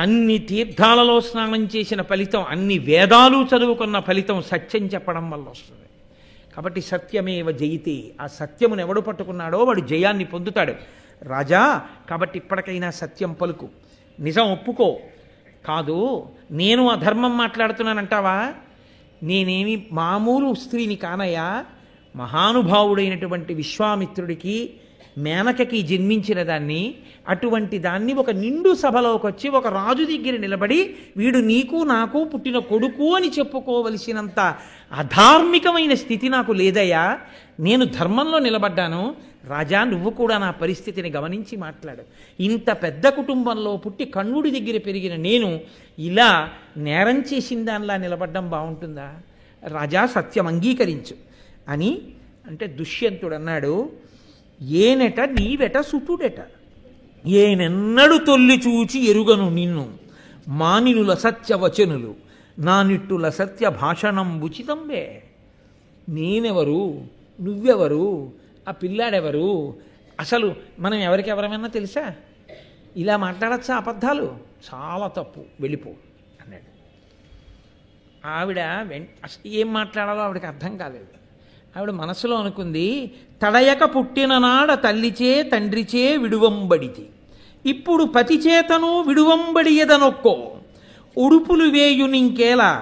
అన్ని తీర్థాలలో స్నానం చేసిన ఫలితం, అన్ని వేదాలు చదువుకున్న ఫలితం సత్యం చెప్పడం వల్ల వస్తుంది. కాబట్టి సత్యమేవ జయితే. ఆ సత్యమును ఎవడు పట్టుకున్నాడో వాడు జయాన్ని పొందుతాడు. రాజా, కాబట్టి ఇప్పటికైనా సత్యం పలుకు, నిజం ఒప్పుకో. కాదు, నేను అధర్మం మాట్లాడుతున్నానంటావా? నేనేమి మామూలు స్త్రీని కానయ్యా. మహానుభావుడైనటువంటి విశ్వామిత్రుడికి మేనకకి జన్మించిన దాన్ని. అటువంటి దాన్ని ఒక నిండు సభలోకి వచ్చి ఒక రాజు దగ్గర నిలబడి వీడు నీకు నాకు పుట్టిన కొడుకు అని చెప్పుకోవలసినంత అధార్మికమైన స్థితి నాకు లేదయ్యా. నేను ధర్మంలో నిలబడ్డాను. రాజా, నువ్వు కూడా నా పరిస్థితిని గమనించి మాట్లాడు. ఇంత పెద్ద కుటుంబంలో పుట్టి కణ్వుడి దగ్గర పెరిగిన నేను ఇలా నేరం చేసిన దానిలా నిలబడ్డం బాగుంటుందా? రాజా, సత్యం అంగీకరించు అని అంటే దుష్యంతుడు అన్నాడు, ఏనెట నీవెట సుతుడెట, ఏనెన్నడు తొల్లి చూచి ఎరుగను నిన్ను, మానినుల సత్యవచనులు నా నిట్టుల సత్య భాషణం ఉచితంబే. నేనెవరు, నువ్వెవరు, ఆ పిల్లాడెవరు, అసలు మనం ఎవరికెవరమైనా తెలుసా? ఇలా మాట్లాడచ్చా అబద్ధాలు? చాలా తప్పు, వెళ్ళిపో అన్నాడు. ఆవిడ ఏం మాట్లాడాలో ఆవిడకి అర్థం కాలేదు. ఆవిడ మనసులో అనుకుంది, తడయక పుట్టిన నాడ తల్లిచే తండ్రిచే విడువంబడిది, ఇప్పుడు పతిచేతను విడువంబడియదనొక్కో, ఉడుపులు వేయునింకేలా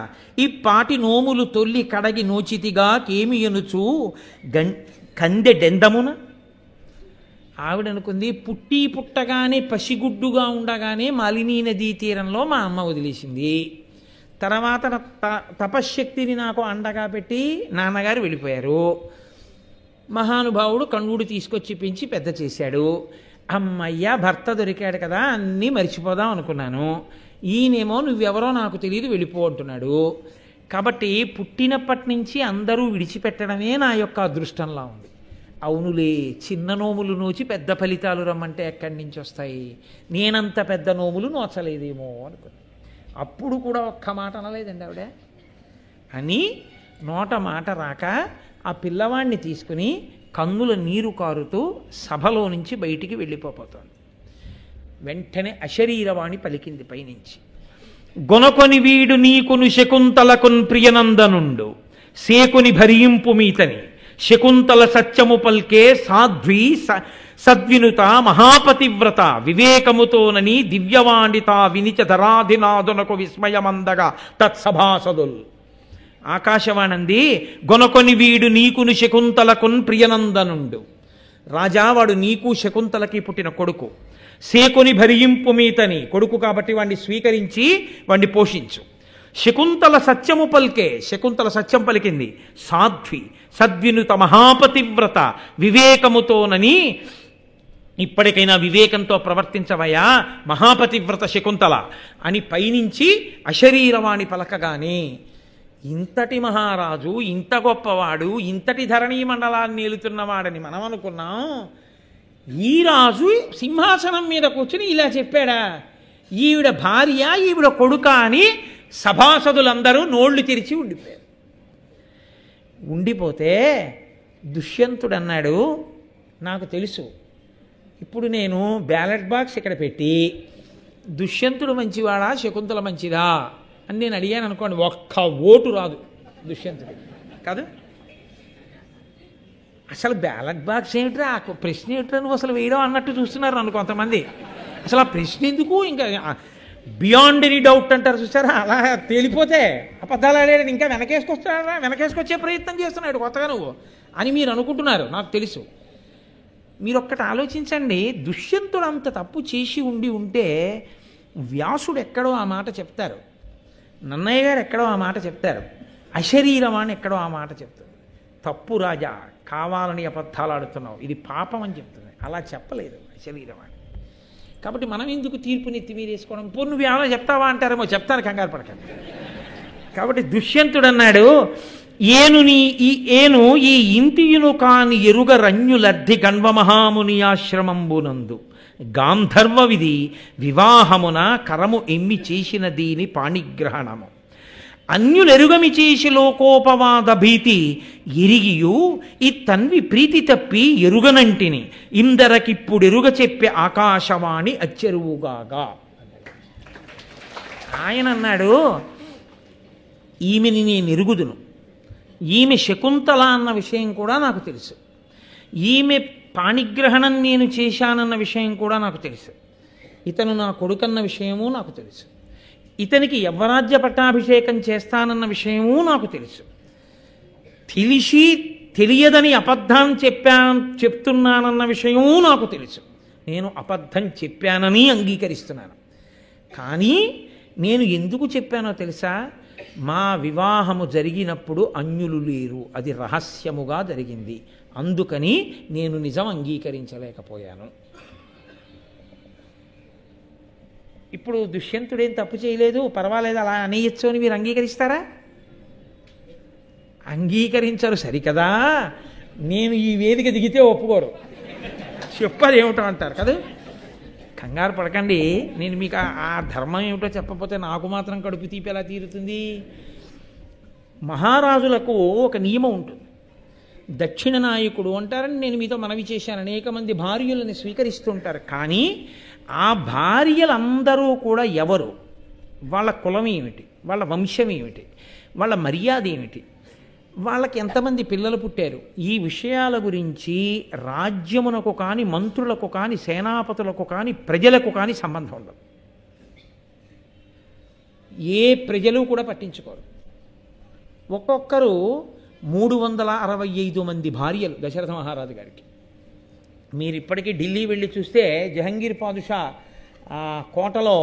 ఈ పాటి నోములు తొల్లి కడగి నోచితిగా కేమియనుచు కందెడెందమున. ఆవిడనుకుంది, పుట్టగానే పసిగుడ్డుగా ఉండగానే మాలినీ నదీ తీరంలో మా అమ్మ వదిలేసింది. తర్వాత తపశ్శక్తిని నాకు అండగా పెట్టి నాన్నగారు వెళ్ళిపోయారు. మహానుభావుడు కణ్వుడు తీసుకొచ్చి పెంచి పెద్ద చేశాడు. అమ్మయ్య, భర్త దొరికాడు కదా, అన్నీ మర్చిపోదాం అనుకున్నాను. ఈయనేమో నువ్వెవరో నాకు తెలియదు, వెళ్ళిపో అంటున్నాడు. కాబట్టి పుట్టినప్పటి నుంచి అందరూ విడిచిపెట్టడమే నా యొక్క అదృష్టంలా ఉంది. అవునులే, చిన్న నోములు నోచి పెద్ద ఫలితాలు రమ్మంటే ఎక్కడి నుంచి వస్తాయి, నేనంత పెద్ద నోములు నోచలేదేమో అనుకుని. అప్పుడు కూడా ఒక్క మాట అనలేదండి ఆవిడ. అని నోట మాట రాక ఆ పిల్లవాడిని తీసుకుని కన్నుల నీరు కారుతూ సభలో నుంచి బయటికి వెళ్ళిపోతోంది. వెంటనే అశరీరవాణి పలికింది పైనుంచి, గొనకొని వీడు నీకును శకుంతలకున్ ప్రియనందనుండు సేకుని భరింపు మీతని శకుంతల సత్యము పల్కే సాధ్వి సద్వినుత మహాపతివ్రత వివేకముతోనని దివ్యవాణిత వినిచ ధరాధినాదునకు విస్మయమందగా తత్సభాసదుల్. ఆకాశవాణంది, గొనకొని వీడు నీకును శకుంతలకున్ ప్రియనందనుండు. రాజా, వాడు నీకు శకుంతలకి పుట్టిన కొడుకు. సేకుని భరింపు మీతని, కొడుకు కాబట్టి వాడిని స్వీకరించి వాడిని పోషించు. శకుంతల సత్యము పలికే, శకుంతల సత్యం పలికింది. సాధ్వి సద్వినుత మహాపతివ్రత వివేకముతోనని, ఇప్పటికైనా వివేకంతో ప్రవర్తించవయా మహాపతివ్రత శకుంతల అని పైనుంచి అశరీరవాణి పలకగానే, ఇంతటి మహారాజు, ఇంత గొప్పవాడు, ఇంతటి ధరణీ మండలాన్ని ఏలుతున్నవాడని మనం అనుకున్నాం. ఈ రాజు సింహాసనం మీద కూర్చుని ఇలా చెప్పాడా, ఈవిడ భార్య ఈవిడ కొడుక అని సభాసదులందరూ నోళ్లు తెరిచి ఉండిపోయారు. ఉండిపోతే దుష్యంతుడు అన్నాడు, నాకు తెలుసు, ఇప్పుడు నేను బ్యాలెట్ బాక్స్ ఇక్కడ పెట్టి దుష్యంతుడు మంచివాడా శకుంతల మంచిదా అని నేను అడిగాను అనుకోండి, ఒక్క ఓటు రాదు దుష్యంతుడు కాదు. అసలు బ్యాలెట్ బాక్స్ ఏమిట్రా, ప్రశ్న ఏమిట్రా నువ్వు అసలు వేయడం అన్నట్టు చూస్తున్నారు నన్ను కొంతమంది. అసలు ఆ ప్రశ్న ఎందుకు, ఇంకా బియాండ్ ఎనీ డౌట్ అంటారు చూసారా, అలా తేలిపోతే అబద్ధాలు ఆడాడు ఇంకా వెనకేసుకొస్తున్నాడా, వెనకేసుకొచ్చే ప్రయత్నం చేస్తున్నాడు కొత్తగా నువ్వు అని మీరు అనుకుంటున్నారు. నాకు తెలుసు. మీరు ఒక్కటి ఆలోచించండి, దుష్యంతుడు అంత తప్పు చేసి ఉంటే వ్యాసుడు ఎక్కడో ఆ మాట చెప్తారు, నన్నయ్య గారు ఎక్కడో ఆ మాట చెప్తారు, అశరీరవాణి ఎక్కడో ఆ మాట చెప్తారు. తప్పు రాజా, కావాలని అబద్ధాలు ఆడుతున్నావు, ఇది పాపం అని చెప్తుంది. అలా చెప్పలేదు అశరీరవాణి. కాబట్టి మనం ఎందుకు తీర్పునెత్తి మీరేసుకోవడం, ఇప్పుడు నువ్వు ఏమైనా చెప్తావా అంటారేమో, చెప్తాను, కంగారు పడకండి. కాబట్టి దుష్యంతుడు అన్నాడు, ఏను ఈ ఇంతియును కాని ఎరుగ రణ్యులర్ధి గణ్వమహాముని ఆశ్రమంబునందు గాంధర్వ విధి వివాహమున కరము ఎమ్మి చేసిన దీని పాణిగ్రహణము అన్యులెరుగమి చేసి లోకోపవాద భీతి ఎరిగియు ఈ తన్వి ప్రీతి తప్పి ఎరుగనంటిని ఇందరకిప్పుడెరుగ చెప్పే ఆకాశవాణి అచ్చెరువుగాగా. ఆయన అన్నాడు, ఈమెని నేను ఎరుగుదును, ఈమె శకుంతల అన్న విషయం కూడా నాకు తెలుసు, ఈమె పాణిగ్రహణం నేను చేశానన్న విషయం కూడా నాకు తెలుసు, ఇతను నా కొడుకన్న విషయము నాకు తెలుసు, ఇతనికి యవ్వరాజ్య పట్టాభిషేకం చేస్తానన్న విషయము నాకు తెలుసు. తెలిసి తెలియదని అబద్ధం చెప్తున్నానన్న విషయము నాకు తెలుసు. నేను అబద్ధం చెప్పానని అంగీకరిస్తున్నాను. కానీ నేను ఎందుకు చెప్పానో తెలుసా, మా వివాహము జరిగినప్పుడు అన్యులు లేరు, అది రహస్యముగా జరిగింది, అందుకని నేను నిజం అంగీకరించలేకపోయాను. ఇప్పుడు దుష్యంతుడేం తప్పు చేయలేదు, పర్వాలేదు అలా అనేయచ్చు అని మీరు అంగీకరిస్తారా? అంగీకరించరు సరికదా, నేను ఈ వేదిక దిగితే ఒప్పుకోరు, చెప్పాలి ఏమిటో అంటారు కదా. కంగారు పడకండి, నేను మీకు ఆ ధర్మం ఏమిటో చెప్పకపోతే నాకు మాత్రం కడుపు తీపి ఎలా తీరుతుంది. మహారాజులకు ఒక నియమం ఉంటుంది, దక్షిణ నాయకుడు అంటారని నేను మీతో మనవి చేశాను, అనేక మంది భార్యలను స్వీకరిస్తుంటారు. కానీ ఆ భార్యలందరూ కూడా ఎవరు, వాళ్ళ కులం ఏమిటి, వాళ్ళ వంశం ఏమిటి, వాళ్ళ మర్యాద ఏమిటి, వాళ్ళకి ఎంతమంది పిల్లలు పుట్టారు, ఈ విషయాల గురించి రాజ్యమునకు కానీ మంత్రులకు కానీ సేనాపతులకు కానీ ప్రజలకు కానీ సంబంధం ఉండదు. ఏ ప్రజలు కూడా పట్టించుకోరు. ఒక్కొక్కరు 365 మంది భార్యలు దశరథ మహారాజు గారికి. మీరు ఇప్పటికీ ఢిల్లీ వెళ్ళి చూస్తే జహంగీర్ పాదుషా కోటలో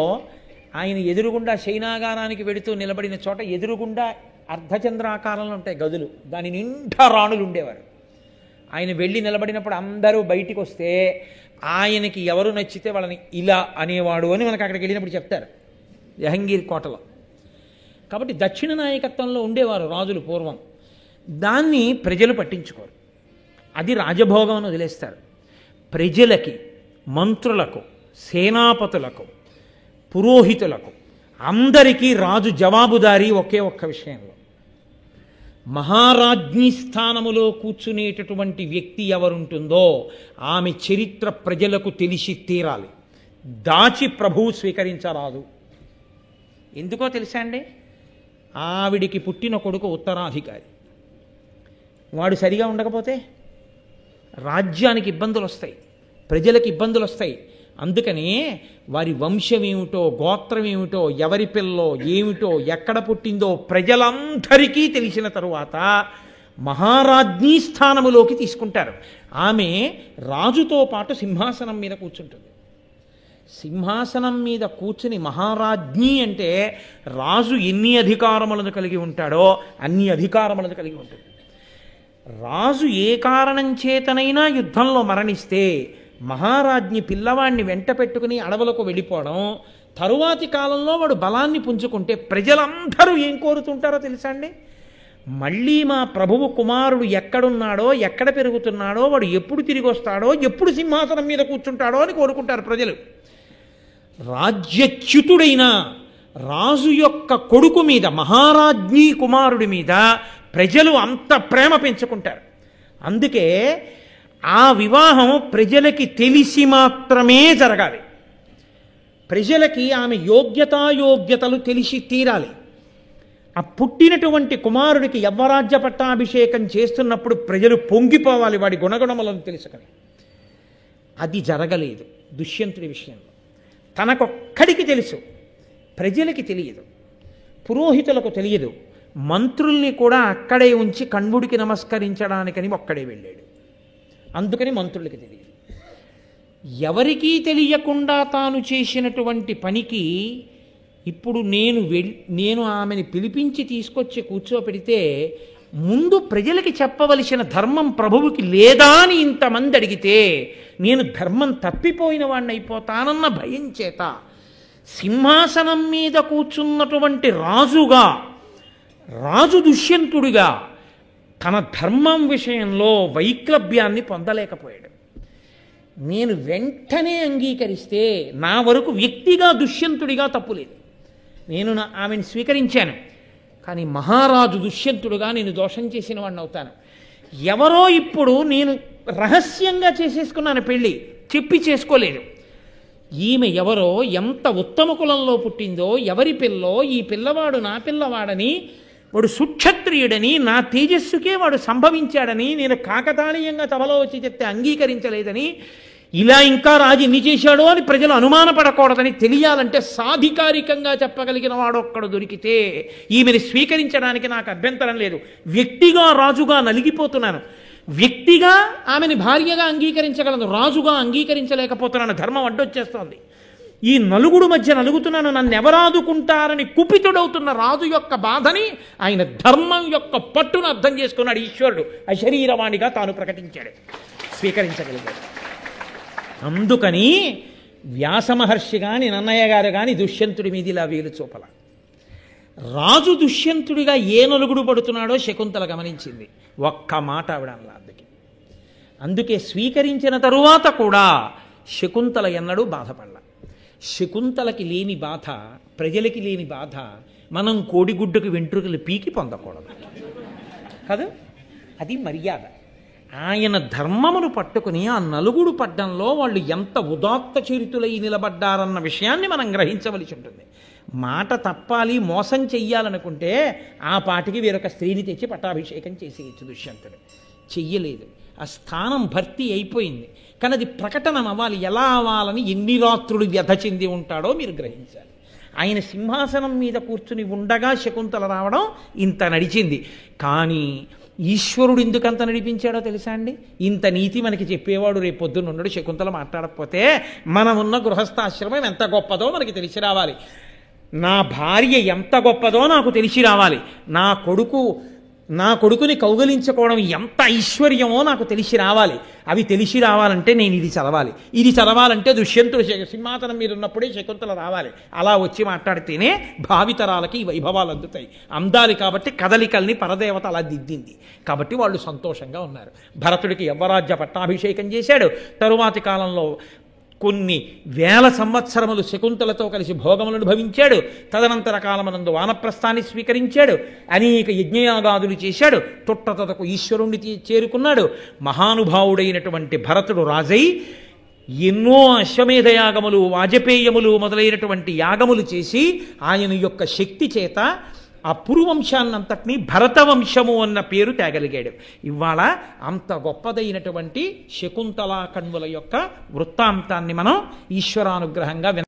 ఆయన ఎదురుగుండా శయనాగారానికి వెడుతూ నిలబడిన చోట ఎదురుగుండా అర్ధచంద్రాకారంలో ఉంటాయి గదులు, దాని నిండా రాణులు ఉండేవారు. ఆయన వెళ్ళి నిలబడినప్పుడు అందరూ బయటికి వస్తే ఆయనకి ఎవరు నచ్చితే వాళ్ళని ఇలా అనేవాడు అని మనకు అక్కడికి వెళ్ళినప్పుడు చెప్తారు జహంగీర్ కోటలో. కాబట్టి దక్షిణ నాయకత్వంలో ఉండేవారు రాజులు పూర్వం, దాన్ని ప్రజలు పట్టించుకోరు. అది రాజభోగం అని వదిలేస్తారు. ప్రజలకి, మంత్రులకు, సేనాపతులకు, పురోహితులకు అందరికీ రాజు జవాబుదారీ ఒకే ఒక్క విషయంలో. మహారాజ్ఞి స్థానములో కూర్చునేటటువంటి వ్యక్తి ఎవరుంటుందో ఆమె చరిత్ర ప్రజలకు తెలిసి తీరాలి. దాచి ప్రభువు స్వీకరించరాదు. ఎందుకో తెలుసా అండి? ఆవిడికి పుట్టిన కొడుకు ఉత్తరాధికారి. వాడు సరిగా ఉండకపోతే రాజ్యానికి ఇబ్బందులు వస్తాయి, ప్రజలకు ఇబ్బందులు వస్తాయి. అందుకని వారి వంశం ఏమిటో, గోత్రం ఏమిటో, ఎవరి పిల్లో ఏమిటో, ఎక్కడ పుట్టిందో ప్రజలందరికీ తెలిసిన తరువాత మహారాజ్ఞీ స్థానములోకి తీసుకుంటారు. ఆమె రాజుతో పాటు సింహాసనం మీద కూర్చుంటుంది. సింహాసనం మీద కూర్చుని మహారాజ్ఞి అంటే రాజు ఎన్ని అధికారములను కలిగి ఉంటాడో అన్ని అధికారములను కలిగి ఉంటుంది. రాజు ఏ కారణం చేతనైనా యుద్ధంలో మరణిస్తే మహారాజ్ఞి పిల్లవాడిని వెంట పెట్టుకుని అడవులకు వెళ్ళిపోవడం, తరువాతి కాలంలో వాడు బలాన్ని పుంజుకుంటే ప్రజలందరూ ఏం కోరుతుంటారో తెలుసా అండి? మళ్ళీ మా ప్రభువు కుమారుడు ఎక్కడున్నాడో, ఎక్కడ పెరుగుతున్నాడో, వాడు ఎప్పుడు తిరిగి వస్తాడో, ఎప్పుడు సింహాసనం మీద కూర్చుంటాడో అని కోరుకుంటారు ప్రజలు. రాజ్యచ్యుతుడైన రాజు యొక్క కొడుకు మీద, మహారాజ్ఞి కుమారుడి మీద ప్రజలు అంత ప్రేమ పెంచుకుంటారు. అందుకే ఆ వివాహం ప్రజలకి తెలిసి మాత్రమే జరగాలి. ప్రజలకి ఆమె యోగ్యతాయోగ్యతలు తెలిసి తీరాలి. ఆ పుట్టినటువంటి కుమారుడికి యవ్వరాజ్య పట్టాభిషేకం చేస్తున్నప్పుడు ప్రజలు పొంగిపోవాలి వాడి గుణగుణములను తెలుసుకొని. అది జరగలేదు దుష్యంతుడి విషయంలో. తనకొక్కడికి తెలుసు, ప్రజలకి తెలియదు, పురోహితులకు తెలియదు. మంత్రుల్ని కూడా అక్కడే ఉంచి కణ్వుడికి నమస్కరించడానికని ఒక్కడే వెళ్ళాడు. అందుకని మంత్రులకి తెలియదు. ఎవరికీ తెలియకుండా తాను చేసినటువంటి పనికి ఇప్పుడు నేను ఆమెని పిలిపించి తీసుకొచ్చి కూర్చోపెడితే ముందు ప్రజలకి చెప్పవలసిన ధర్మం ప్రభువుకి లేదా అని ఇంతమంది అడిగితే నేను ధర్మం తప్పిపోయిన వాడిని అయిపోతానన్న భయం చేత సింహాసనం మీద కూర్చున్నటువంటి రాజు దుష్యంతుడిగా తన ధర్మం విషయంలో వైక్లభ్యాన్ని పొందలేకపోయాడు. నేను వెంటనే అంగీకరిస్తే నా వరకు వ్యక్తిగా దుష్యంతుడిగా తప్పులేదు, నేను ఆమెను స్వీకరించాను. కానీ మహారాజు దుష్యంతుడుగా నేను దోషం చేసిన వాడిని అవుతాను. ఎవరో ఇప్పుడు నేను రహస్యంగా చేసేసుకున్నాను, పెళ్ళి చెప్పి చేసుకోలేదు. ఈమె ఎవరో, ఎంత ఉత్తమ కులంలో పుట్టిందో, ఎవరి పిల్లో, ఈ పిల్లవాడు నా పిల్లవాడని, వాడు సుక్షత్రియుడని, నా తేజస్సుకే వాడు సంభవించాడని నేను కాకతాళీయంగా సభలో వచ్చి చెప్తే అంగీకరించలేదని, ఇలా ఇంకా రాజు ఎన్ని చేశాడో అని ప్రజలు అనుమానపడకూడదని తెలియాలంటే సాధికారికంగా చెప్పగలిగిన వాడు ఒక్కడు దొరికితే ఈమెను స్వీకరించడానికి నాకు అభ్యంతరం లేదు. వ్యక్తిగా రాజుగా నలిగిపోతున్నాను, వ్యక్తిగా ఆమెని భార్యగా అంగీకరించగలను, రాజుగా అంగీకరించలేకపోతున్నాను. ధర్మం అడ్డొచ్చేస్తోంది. ఈ నలుగుడు మధ్య నలుగుతున్నాను, నన్ను ఎవరాదుకుంటారని కుపితుడవుతున్న రాజు యొక్క బాధని ఆయన ధర్మం యొక్క పట్టును అర్థం చేసుకున్నాడు. ఈశ్వరుడు అశరీరవాణిగా తాను ప్రకటించాడు, స్వీకరించగలిగాడు. అందుకని వ్యాసమహర్షి కానీ నన్నయ్య గారు కానీ దుష్యంతుడి మీద ఇలా వేలు చూపల. రాజు దుష్యంతుడిగా ఏ నలుగుడు పడుతున్నాడో శకుంతల గమనించింది. ఒక్క మాట ఆవిడ అలా. అందుకే స్వీకరించిన తరువాత కూడా శకుంతల ఎన్నడూ బాధపడల. శకుంతలకి లేని బాధ, ప్రజలకి లేని బాధ మనం కోడిగుడ్డుకు వెంట్రుకలు పీకి పొందకూడదు కాదు. అది మర్యాద. ఆయన ధర్మమును పట్టుకుని ఆ నలుగుడు పడ్డంలో వాళ్ళు ఎంత ఉదాత్త చరితులై నిలబడ్డారన్న విషయాన్ని మనం గ్రహించవలసి ఉంటుంది. మాట తప్పాలి, మోసం చెయ్యాలనుకుంటే ఆ పాటికి వేరొక స్త్రీని తెచ్చి పట్టాభిషేకం చేసేయచ్చు. దుష్యంతుడు చెయ్యలేదు. ఆ స్థానం భర్తీ అయిపోయింది. కానీ అది ప్రకటన అవ్వాలి. ఎలా అవ్వాలని ఎన్ని రాత్రులు వ్యధ చెంది ఉంటాడో మీరు గ్రహించాలి. ఆయన సింహాసనం మీద కూర్చుని ఉండగా శకుంతల రావడం ఇంత నడిచింది. కానీ ఈశ్వరుడు ఎందుకంత నడిపించాడో తెలుసా అండి? ఇంత నీతి మనకి చెప్పేవాడు రేపు పొద్దున్న ఉన్నాడు. శకుంతల మాట్లాడకపోతే మనం ఉన్న గృహస్థాశ్రమం ఎంత గొప్పదో మనకి తెలిసి రావాలి. నా భార్య ఎంత గొప్పదో నాకు తెలిసి రావాలి. నా కొడుకు నా కొడుకుని కౌగలించుకోవడం ఎంత ఐశ్వర్యమో నాకు తెలిసి రావాలి. అవి తెలిసి రావాలంటే నేను ఇది చదవాలి. ఇది చదవాలంటే దుష్యంతుడు సింహాసనం మీద ఉన్నప్పుడే శకుంతల రావాలి. అలా వచ్చి మాట్లాడితేనే భావితరాలకి ఈ వైభవాలు అందుతాయి. అందాలి కాబట్టి కదలికల్ని పరదేవత అలా దిద్దింది. కాబట్టి వాళ్ళు సంతోషంగా ఉన్నారు. భరతుడికి యవ్వరాజ్య పట్టాభిషేకం చేశాడు. తరువాతి కాలంలో కొన్ని వేల సంవత్సరములు శకుంతలతో కలిసి భోగములను భవించాడు. తదనంతర కాలమనందు వానప్రస్థాన్ని స్వీకరించాడు. అనేక యజ్ఞయాగాదులు చేశాడు. తొట్టతొదకు ఈశ్వరుణ్ణి చేరుకున్నాడు. మహానుభావుడైనటువంటి భరతుడు రాజై ఎన్నో అశ్వమేధ యాగములు, వాజపేయములు మొదలైనటువంటి యాగములు చేసి ఆయన యొక్క శక్తి చేత ఆ పురువంశాన్నంతటినీ భరతవంశము అన్న పేరు తేగలిగాడు. ఇవాళ అంత గొప్పదైనటువంటి శకుంతలా కణ్వుల యొక్క వృత్తాంతాన్ని మనం ఈశ్వరానుగ్రహంగా